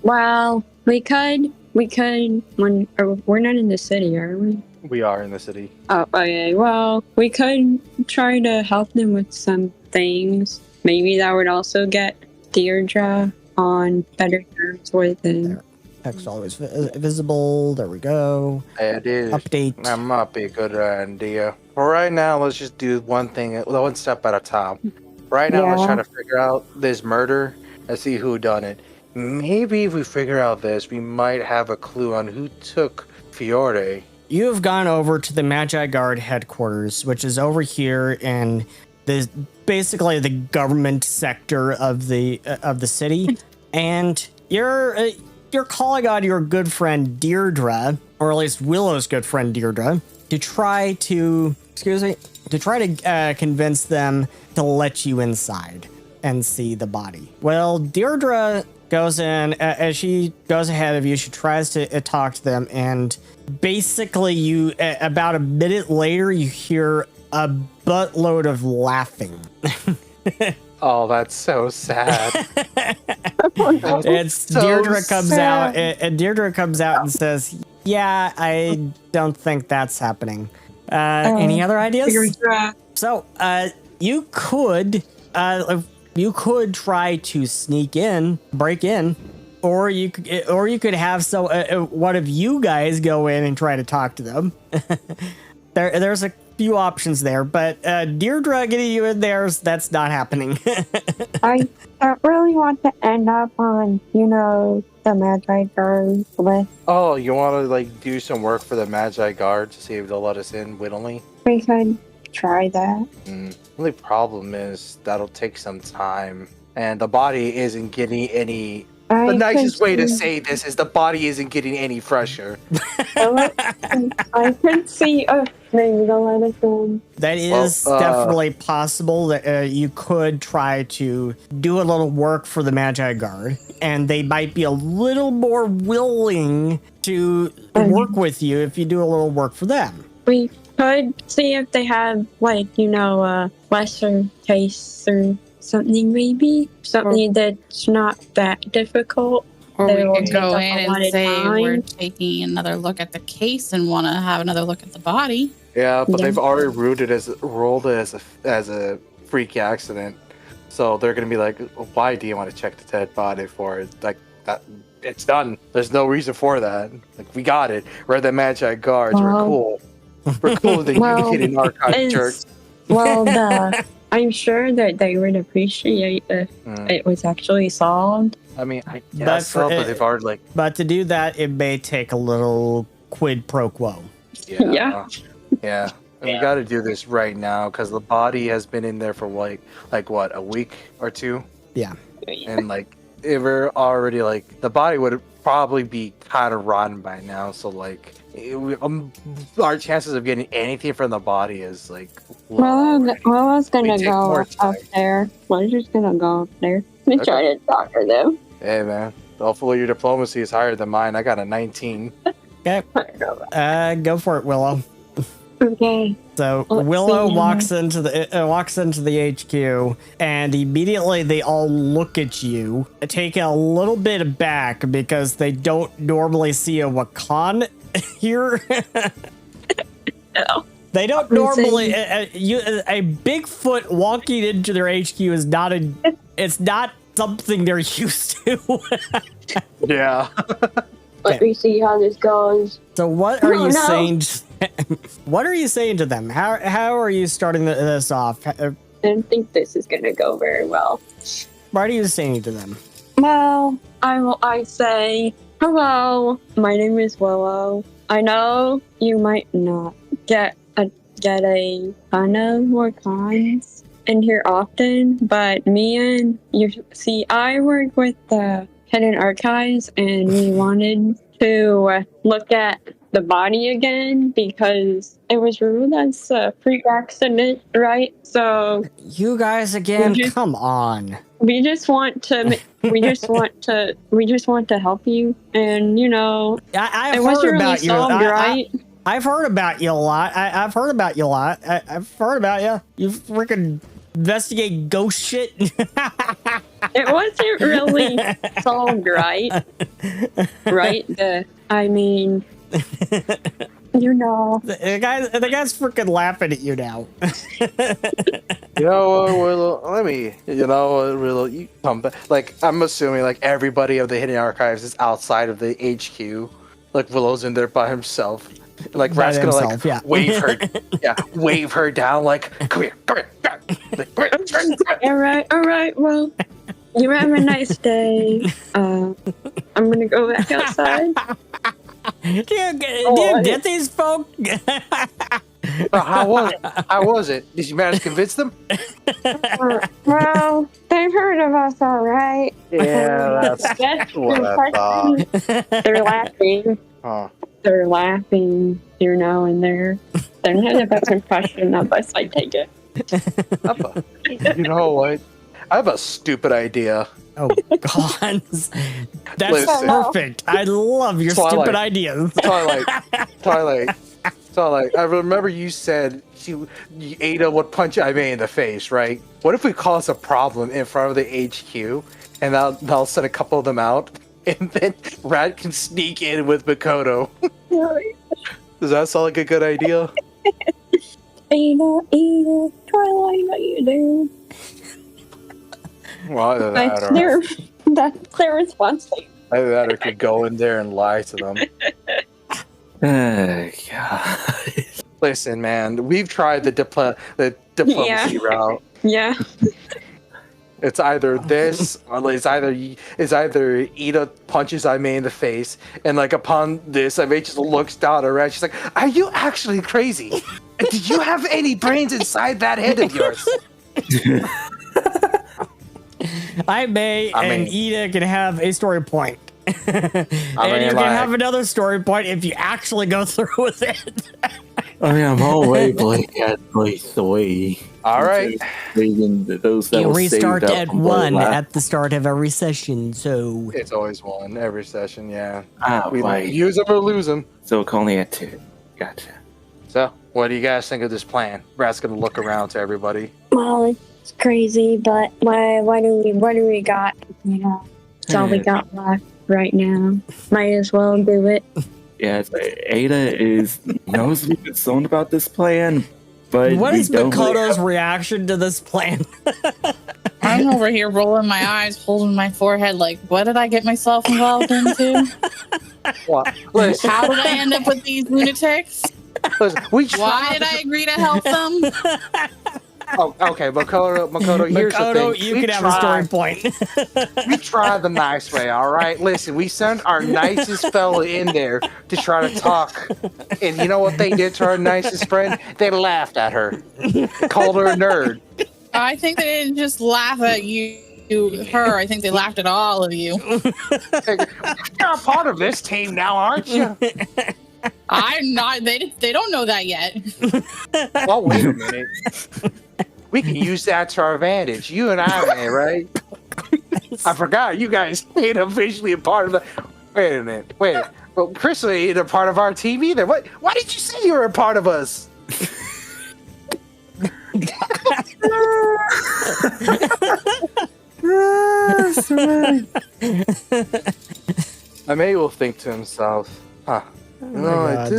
Well, we could, when, or we're not in the city, are we? We are in the city. Oh, okay. Well, we could try to help them with some things. Maybe that would also get Deirdre on better terms with them. Text always visible. There we go. It is. Update. That might be a good idea. For right now, let's just do one step at a time. Right now, let's Yeah. try to figure out this murder and see who done it. Maybe if we figure out this, we might have a clue on who took Fiore. You have gone over to the Magi Guard headquarters, which is over here in the basically the government sector of the city, and you're calling on your good friend Deirdre, or at least Willow's good friend Deirdre, to try to convince them to let you inside and see the body. Well, Deirdre goes in, as she goes ahead of you, she tries to talk to them, and basically you, about a minute later, you hear a buttload of laughing. Oh, that's so sad. It's so Deirdre comes sad. out, and Deirdre comes out and says, "Yeah, I don't think that's happening. Any other ideas?" Deirdre. So, you could try to sneak in, break in, or you could have one of you guys go in and try to talk to them. There's a few options there, but Deirdre getting you in there, that's not happening. I don't really want to end up on, the Magi Guard list. Oh, you want to do some work for the Magi Guard to see if they'll let us in wittily? We could try that. Only problem is that'll take some time, and the body isn't getting any. The nicest way to say this is the body isn't getting any fresher. I could see. Maybe they'll let us in. That is definitely possible that you could try to do a little work for the Magi Guard, and they might be a little more willing to work with you if you do a little work for them. We could see if they have, a lesser case or something, maybe. Something that's not that difficult. Or They we will could take go up in a and lot of say time. we're taking another look at the case and want to have another look at the body. Yeah, but Yeah. they've already rolled it as a freak accident, so they're gonna be like, "Why do you want to check the dead body for it? Like that, it's done. There's no reason for that. Like we got it. We're the Magi Guards. We're Well- cool. We're cooler than Well, you hidden archive it's- jerks." Well, I'm sure that they would appreciate if it was actually solved. I mean, I But guess for so, but it- they've already But to do that, it may take a little quid pro quo. yeah. And we got to do this right now because the body has been in there for what, a week or two, Yeah. and if we're already the body would probably be kind of rotten by now. So our chances of getting anything from the body is low already. Willow's gonna We take go more up time. there. Willow's just gonna go up there and try to talk to them. Hey man, hopefully your diplomacy is higher than mine. I got a 19. Okay. Go for it, Willow. Okay. So Let's Willow see. walks into the HQ, and immediately they all look at you, taken a little bit aback because they don't normally see a Wakan here. No. They don't normally. A Bigfoot walking into their HQ is not it's not something they're used to. Yeah. Let me see how this goes. So what are you no. saying? What are you saying to them? How are you starting this off? I don't think this is gonna go very well. What are you saying to them? Well, I say, hello, my name is Willow. I know you might not get a ton of more cons in here often, but me and I work with the hidden archives, and we wanted to look at the body again because it was removed as a freak accident, right? So You guys again? We just- Come on. we just want to help you, and I've it was heard really about you. solved, right? I've heard about you a lot. I've heard about you a lot. I've heard about you. You freaking investigate ghost shit. It wasn't really solved, right? Right? The guy's freaking laughing at you now. You know what, Willow? Willow, you come back. Like, I'm assuming, like, everybody of the Hidden Archives is outside of the HQ. Like, Willow's in there by himself. And, like, By Rat's gonna, like, himself, yeah. wave her down, like, come here. all right. Well, you have a nice day. I'm gonna go back outside. Do you get these folk? How was it? Did you manage to convince them? Well, they've heard of us, all right. Yeah, that's what I thought. They're laughing. Huh. They're laughing, and they're not the best impression of us. I take it. You know what? I have a stupid idea. Oh God, that's Listen. perfect. I love your Twilight. stupid ideas. Twilight. I remember you said Ada would punch Aimee in the face, right? What if we cause a problem in front of the HQ, and they'll send a couple of them out, and then Rat can sneak in with Makoto? Does that sound like a good idea? Ada, Twilight, what you do? Well, either that or That's their response. either that or could go in there and lie to them. God. Listen, man, we've tried the diplomacy route. Yeah. It's either this, or it's either Ida punches Aimee in the face, and like upon this, Aimee just looks down at her. She's like, "Are you actually crazy? Do you have any brains inside that head of yours?" And Ida can have a story point. And you can have another story point if you actually go through with it. I mean, I'm always playing at play 3. All right. Those that You were restart saved up at from 1 last- at the start of every session, so... It's always one every session. Yeah, we right. use them or lose them. So only at 2. Gotcha. So, what do you guys think of this plan? Rat's gonna look around to everybody. Well, it's crazy, but what do we got? It's all we got left right now. Might as well do it. Yeah, Ada knows to be concerned about this plan, but What we is don't really Makoto's reaction to this plan? I'm over here rolling my eyes, holding my forehead like, what did I get myself involved into? What? Listen, How did I end up with these lunatics? Why did I agree to help them? Oh, okay, Makoto. Here's the Makoto, thing. you We can have a story tried- point. We try the nice way, all right? Listen, we sent our nicest fella in there to try to talk. And you know what they did to our nicest friend? They laughed at her. Called her a nerd. I think they didn't just laugh at her. I think they laughed at all of you. You're a part of this team now, aren't you? I'm not. They don't know that yet. Well, wait a minute. We can use that to our advantage. You and I, right? I forgot you guys ain't officially a part of the... Wait a minute. Well, Chris ain't a part of our team either. What? Why did you say you were a part of us? Aimee will think to himself, huh. God.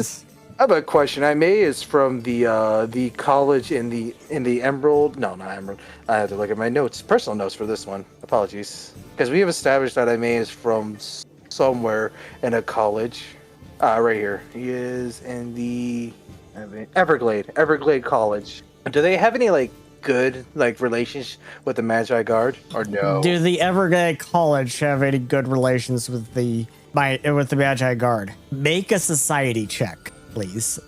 I have a question. Aimee is from the college in the Emerald. No, not Emerald. I have to look at my notes, personal notes for this one. Apologies, because we have established that Aimee is from somewhere in a college. Right here. He is in the Everglade College. Do they have any good relations with the Magi Guard or no? Do the Everglade College have any good relations with the Magi Guard? Make a society check, please.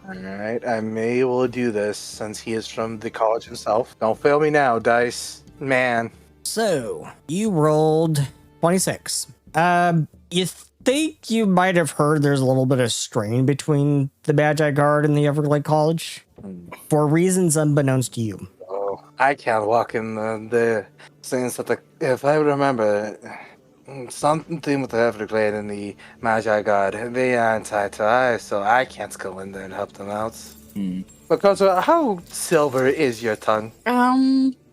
All right, Aimee will do this since he is from the college himself. Don't fail me now, dice man. So, you rolled 26. You think you might have heard there's a little bit of strain between the Magi Guard and the Everglade College for reasons unbeknownst to you. Oh, I can't walk in the since that if I remember something with the Everglade and the Magi God, they aren't eye to eye, so I can't go in there and help them out. Because how silver is your tongue?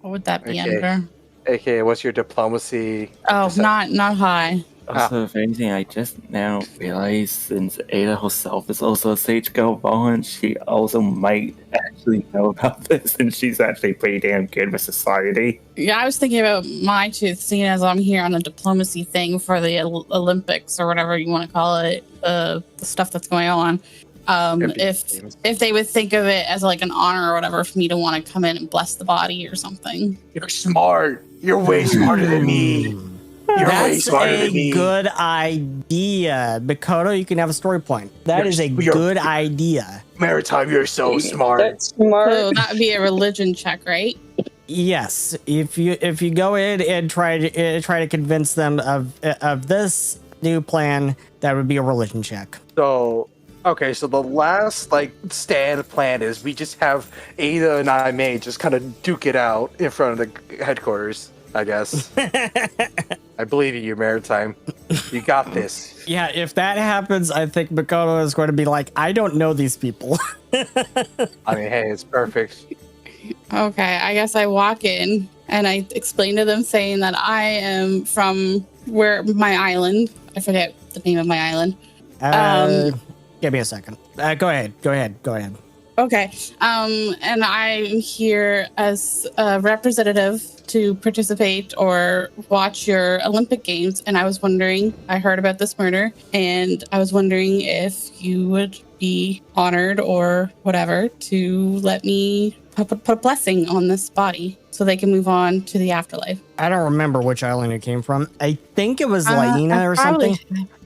What would that be Okay. under? AKA, what's your diplomacy? Oh, not high. Also, if anything, I just now realized since Ada herself is also a Sage Galvan, she also might actually know about this, and she's actually pretty damn good with society. Yeah, I was thinking about my tooth, seeing as I'm here on a diplomacy thing for the Olympics or whatever you want to call it, the stuff that's going on. If they would think of it as like an honor or whatever for me to want to come in and bless the body or something. You're smart. You're way smarter than me. You're way That's smarter than a me. good idea. Makoto, you can have a story point. That is a You're- good idea. Maritime, you're so smart. That's smart. So that would be a religion check, right? Yes, if you go in and try to convince them of this new plan, that would be a religion check. So, okay, so the last stand plan is we just have Ada and I may just kind of duke it out in front of the headquarters, I guess. I believe in you, Maritime. You got this. Yeah, if that happens, I think Makoto is going to be like, I don't know these people. I mean, hey, it's perfect. Okay, I guess I walk in and I explain to them saying that I am from my island. I forget the name of my island. Give me a second. Go ahead. Okay. And I'm here as a representative to participate or watch your Olympic Games. And I was wondering, I heard about this murder, and I was wondering if you would be honored or whatever to let me put a blessing on this body so they can move on to the afterlife. I don't remember which island it came from. I think it was Laina or something.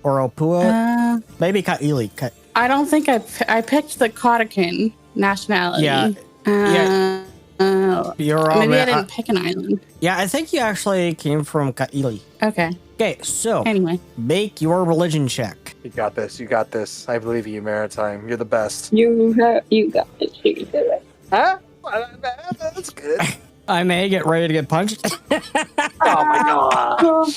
Or Opua. Maybe Kaili. I don't think I picked the Kotakin nationality. Yeah. You're wrong. Maybe I didn't pick an island. Yeah, I think you actually came from Kaili. Okay. Okay, so Anyway. make your religion check. You got this. You got this. I believe in you, Maritime. You're the best. You got it. You did it. Huh? That's good. I may get ready to get punched. Oh my god.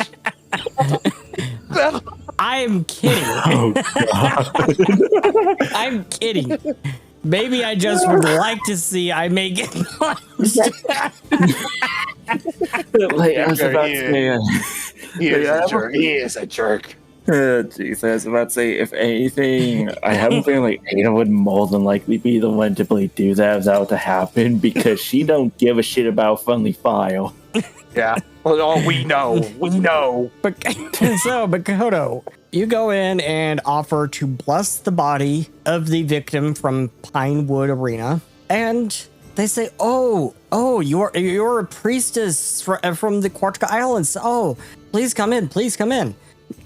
I'm kidding. Oh, God. I'm kidding. Maybe I just would like to see I may get punched. Like, I was about to say, He is a jerk. He is a jerk. jeez, I was about to say, if anything, I have a feeling like Ada would more than likely be the one to really do that if that were to happen, because she don't give a shit about friendly file. Yeah. Well, we know. We know. But so, Makoto, you go in and offer to bless the body of the victim from Pinewood Arena, and they say, "Oh, you're a priestess from the Quartka Islands. Oh, please come in. Please come in."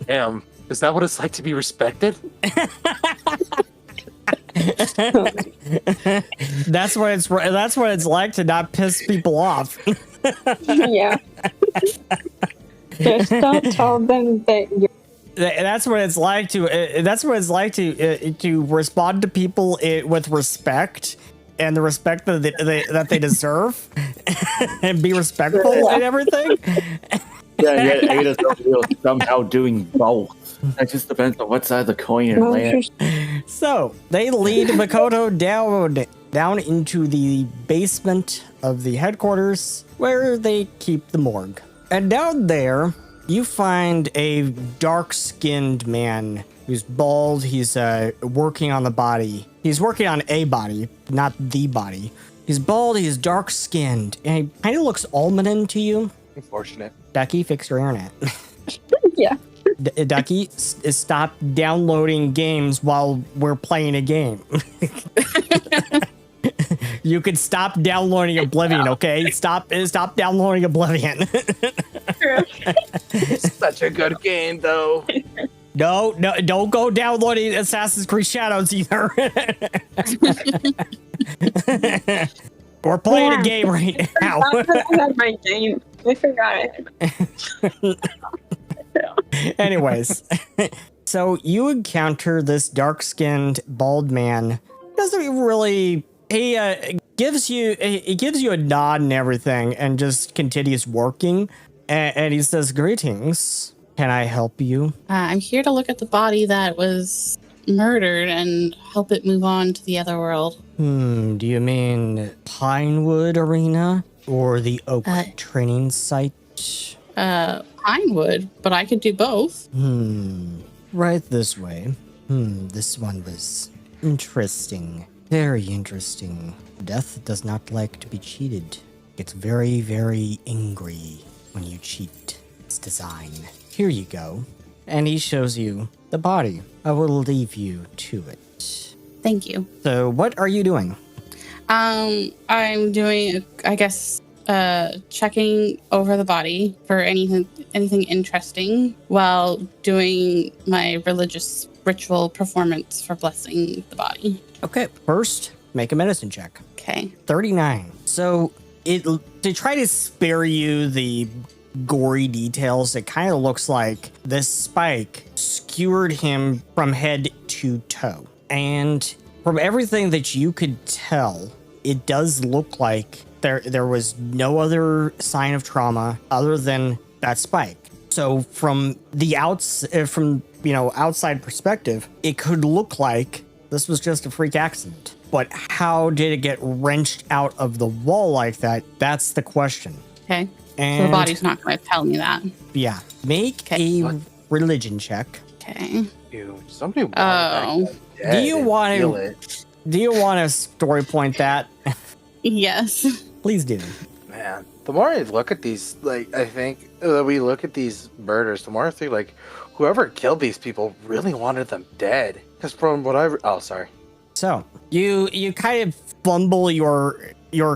Damn. Is that what it's like to be respected? That's what it's like to not piss people off. Yeah. Just don't tell them that you're. That's what it's like to. That's what it's like to respond to people with respect and the respect that they deserve, and be respectful and everything. Yeah, Ada's somehow doing both. That just depends on what side of the coin it lands. So they lead Makoto down into the basement of the headquarters where they keep the morgue. And down there, you find a dark-skinned man who's bald. He's working on the body. He's working on a body, not the body. He's bald, he's dark-skinned, and he kind of looks almonin to you. Unfortunate. Ducky, fix your internet. Yeah. Ducky, stop downloading games while we're playing a game. You could stop downloading Oblivion, okay? Stop downloading Oblivion. Such a good game, though. No, don't go downloading Assassin's Creed Shadows either. We're playing a game right now. I had my game. I forgot it. Anyways, so you encounter this dark-skinned bald man. Doesn't really. He gives you a nod and everything, and just continues working. And he says, "Greetings. Can I help you?" I'm here to look at the body that was murdered and help it move on to the other world. Do you mean Pinewood Arena or the Oak training site? Pinewood, but I could do both. Right this way. This one was interesting. Very interesting. Death does not like to be cheated. It's very, very angry when you cheat its design. Here you go. And he shows you the body. I will leave you to it. Thank you. So what are you doing? I'm doing, I guess, checking over the body for anything interesting while doing my religious ritual performance for blessing the body. Okay, first, make a medicine check. Okay. 39. So to try to spare you the gory details, it kind of looks like this spike skewered him from head to toe. And from everything that you could tell, it does look like there was no other sign of trauma other than that spike. So from the outside perspective, it could look like this was just a freak accident. But how did it get wrenched out of the wall like that? That's the question. Okay. And so the body's not going to tell me that. Yeah. Make a religion check. Okay. Dude, somebody. Do you want to story point that? Yes. Please do. Man, the more I look at these, I think we look at these murders, the more I think, whoever killed these people really wanted them dead. Because from what oh, sorry. So you kind of fumble your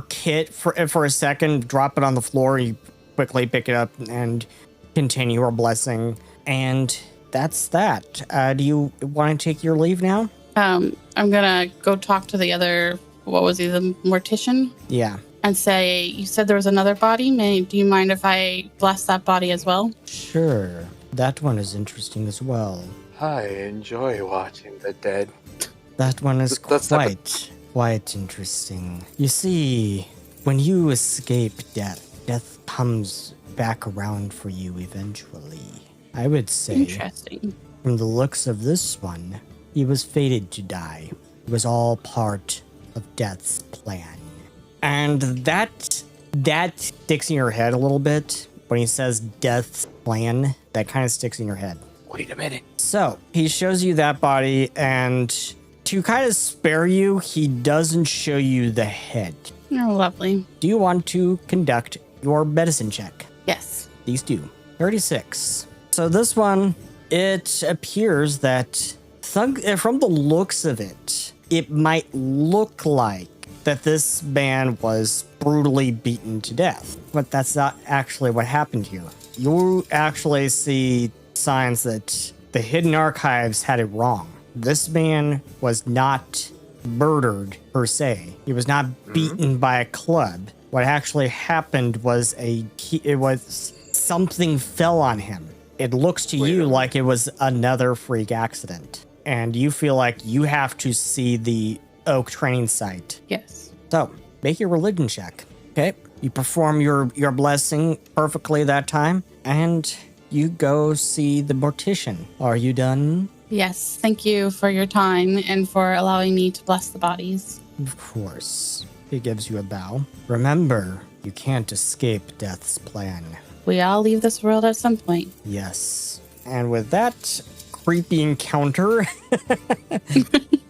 kit for a second, drop it on the floor, you quickly pick it up and continue your blessing, and that's that. Do you want to take your leave now? I'm gonna go talk to the other. What was he, the mortician? Yeah. And say, you said there was another body. Do you mind if I bless that body as well? Sure. That one is interesting as well. I enjoy watching the dead. That one is quite interesting. You see, when you escape death, death comes back around for you eventually. I would say, interesting. From the looks of this one, he was fated to die. It was all part of death's plan. And that sticks in your head a little bit. When he says death's plan, that kind of sticks in your head. Wait a minute. So he shows you that body, and to kind of spare you, he doesn't show you the head. Oh, lovely. Do you want to conduct your medicine check? Yes. These do. 36. So this one, it appears that from the looks of it, it might look like that this man was brutally beaten to death. But that's not actually what happened here. You actually see signs that the hidden archives had it wrong. This man was not murdered per se. He was not beaten by a club. What actually happened was something fell on him. It looks to you like it was another freak accident. And you feel like you have to see the Oak training site. Yes. So, make your religion check. Okay. You perform your blessing perfectly that time, and you go see the mortician. Are you done? Yes. Thank you for your time and for allowing me to bless the bodies. Of course. He gives you a bow. Remember, you can't escape death's plan. We all leave this world at some point. Yes. And with that creepy encounter,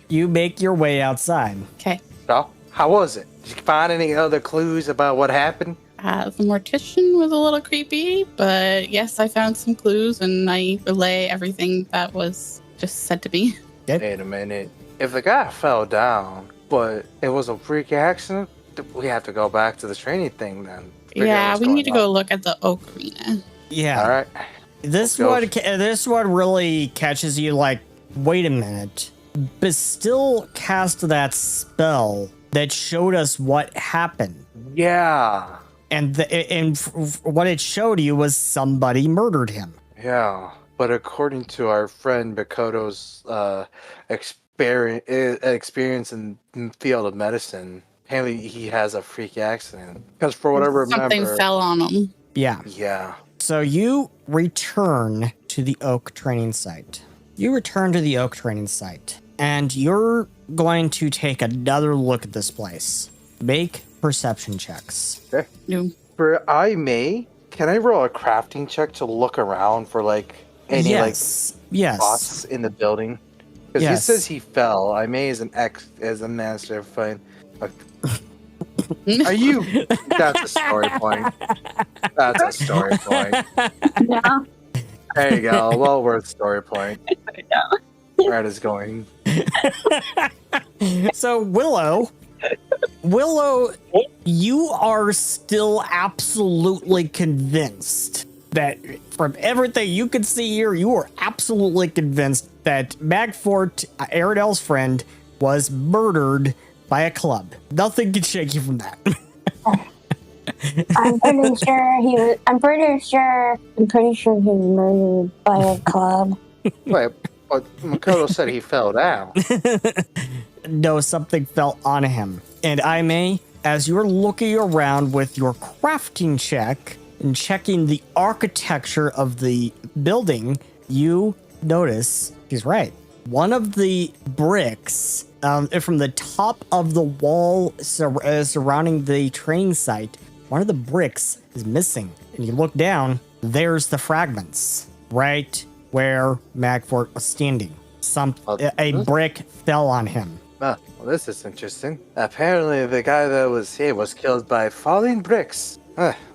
you make your way outside. Okay. So, how was it? Did you find any other clues about what happened? The mortician was a little creepy, but yes, I found some clues and I relay everything that was just said to me. Okay. Wait a minute. If the guy fell down, but it was a freak accident, we have to go back to the training thing then. Yeah, we need to go look at the Oak Arena. Yeah. All right. This one really catches you like, wait a minute. But still cast that spell that showed us what happened. Yeah. And what it showed you was somebody murdered him. Yeah. but according to our friend Bakoto's experience in the field of medicine, apparently he has a freak accident. Because for what I Something remember, fell on him. Yeah. yeah. So you return to the Oak training site. And you're going to take another look at this place. Make perception checks. Okay. No. Can I roll a crafting check to look around for like any Yes. spots in the building? Because Yes. he says he fell. I may as a master of fine. Are you? That's a story point. That's a story point. Yeah. There you go. Well worth story point. Yeah. Where it is going. So Willow, you are still absolutely convinced that from everything you can see here, you are absolutely convinced that Magfort, Aridel's friend, was murdered by a club. Nothing can shake you from that. I'm pretty sure he was murdered by a club. Wait, but Makoto said he fell down. No, something fell on him. And I may, as you're looking around with your crafting check and checking the architecture of the building, you notice he's right. One of the bricks from the top of the wall surrounding the training site, one of the bricks is missing. And you look down, there's the fragments right where Magfort was standing. A brick fell on him. Well, this is interesting. Apparently, the guy that was here was killed by falling bricks.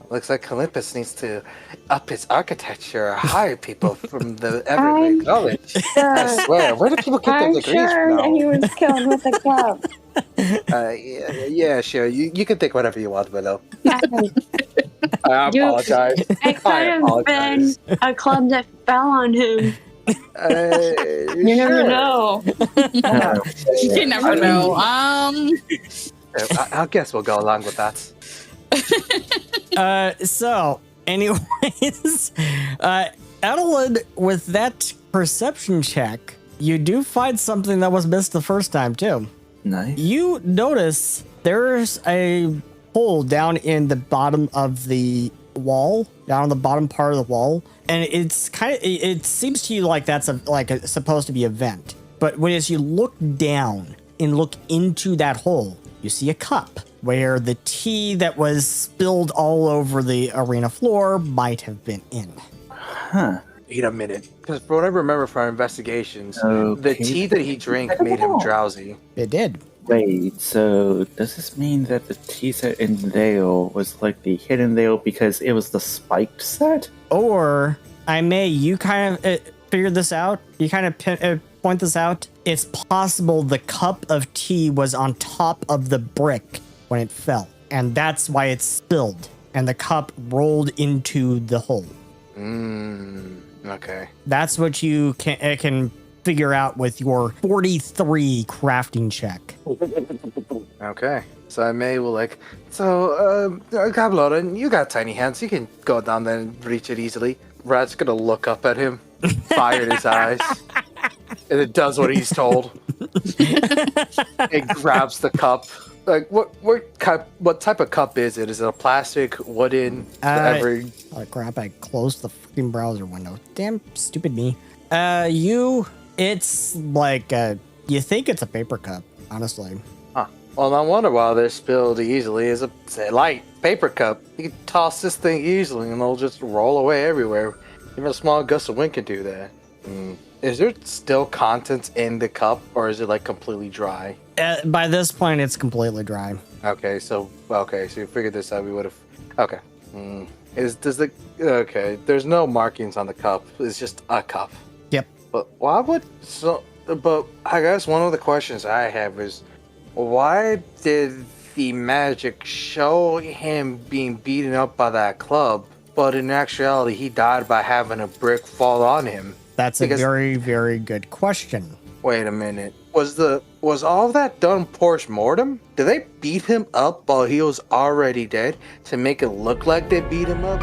Looks like Olympus needs to up its architecture or hire people from the Evergreen College. I swear, where do people get their I'm degrees sure from? that he was killed with a club. Yeah, sure. You can think whatever you want, Willow. I You- apologize. It could have been a club that fell on him. You never know. You never know. I guess we'll go along with that. So, anyways, Adeline, with that perception check, you do find something that was missed the first time, too. Nice. You notice there's a hole down in the bottom of the wall, down on the bottom part of the wall, and it's kind of, it seems to you like that's supposed to be a vent. But as you look down and look into that hole, you see a cup where the tea that was spilled all over the arena floor might have been in. Huh. Wait a minute. Because for what I remember from our investigations, the Okay. tea that he drank made him drowsy. It did. Wait, so does this mean that the tea set in Dale was like the hidden Dale because it was the spiked set? Or, you kind of figured this out. You kind of point this out. It's possible the cup of tea was on top of the brick when it fell. And that's why it spilled. And the cup rolled into the hole. Okay. That's what you can figure out with your 43 crafting check. Okay. So I will Gablota, you got tiny hands. You can go down there and reach it easily. Rat's gonna look up at him, fire in his eyes, and it does what he's told. It grabs the cup. Like what type of cup is it? Is it a plastic, wooden? Oh crap! I closed the freaking browser window. Damn, stupid me. It's like you think it's a paper cup, honestly. Huh. Well, no wonder why they're spilled easily. Is a light paper cup. You can toss this thing easily, and it'll just roll away everywhere. Even a small gust of wind can do that. Is there still contents in the cup, or is it like completely dry? By this point, it's completely dry. Okay, so you figured this out. We would have. Okay. There's no markings on the cup. It's just a cup. Yep. But But I guess one of the questions I have is, why did the magic show him being beaten up by that club, but in actuality he died by having a brick fall on him? That's a very, very good question. Wait a minute. Was all that done post-mortem? Did they beat him up while he was already dead to make it look like they beat him up?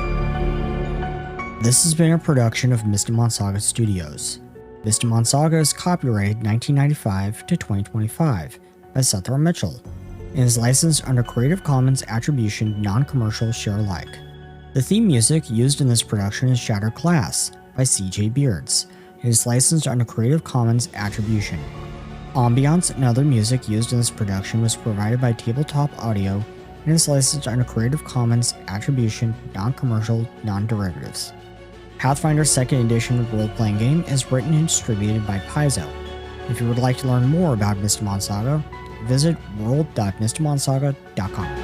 This has been a production of Mystimon Saga Studios. Mystimon Saga is copyrighted 1995 to 2025 by Seth R. Mitchell and is licensed under Creative Commons Attribution Non-Commercial Share Alike. The theme music used in this production is Shattered Glass by CJBeards and is licensed under Creative Commons Attribution. Ambience and other music used in this production was provided by Tabletop Audio and is licensed under Creative Commons Attribution Non-Commercial Non-Derivatives. Pathfinder 2nd Edition role-playing game is written and distributed by Paizo. If you would like to learn more about Mystimon Saga, visit world.mystimonsaga.com.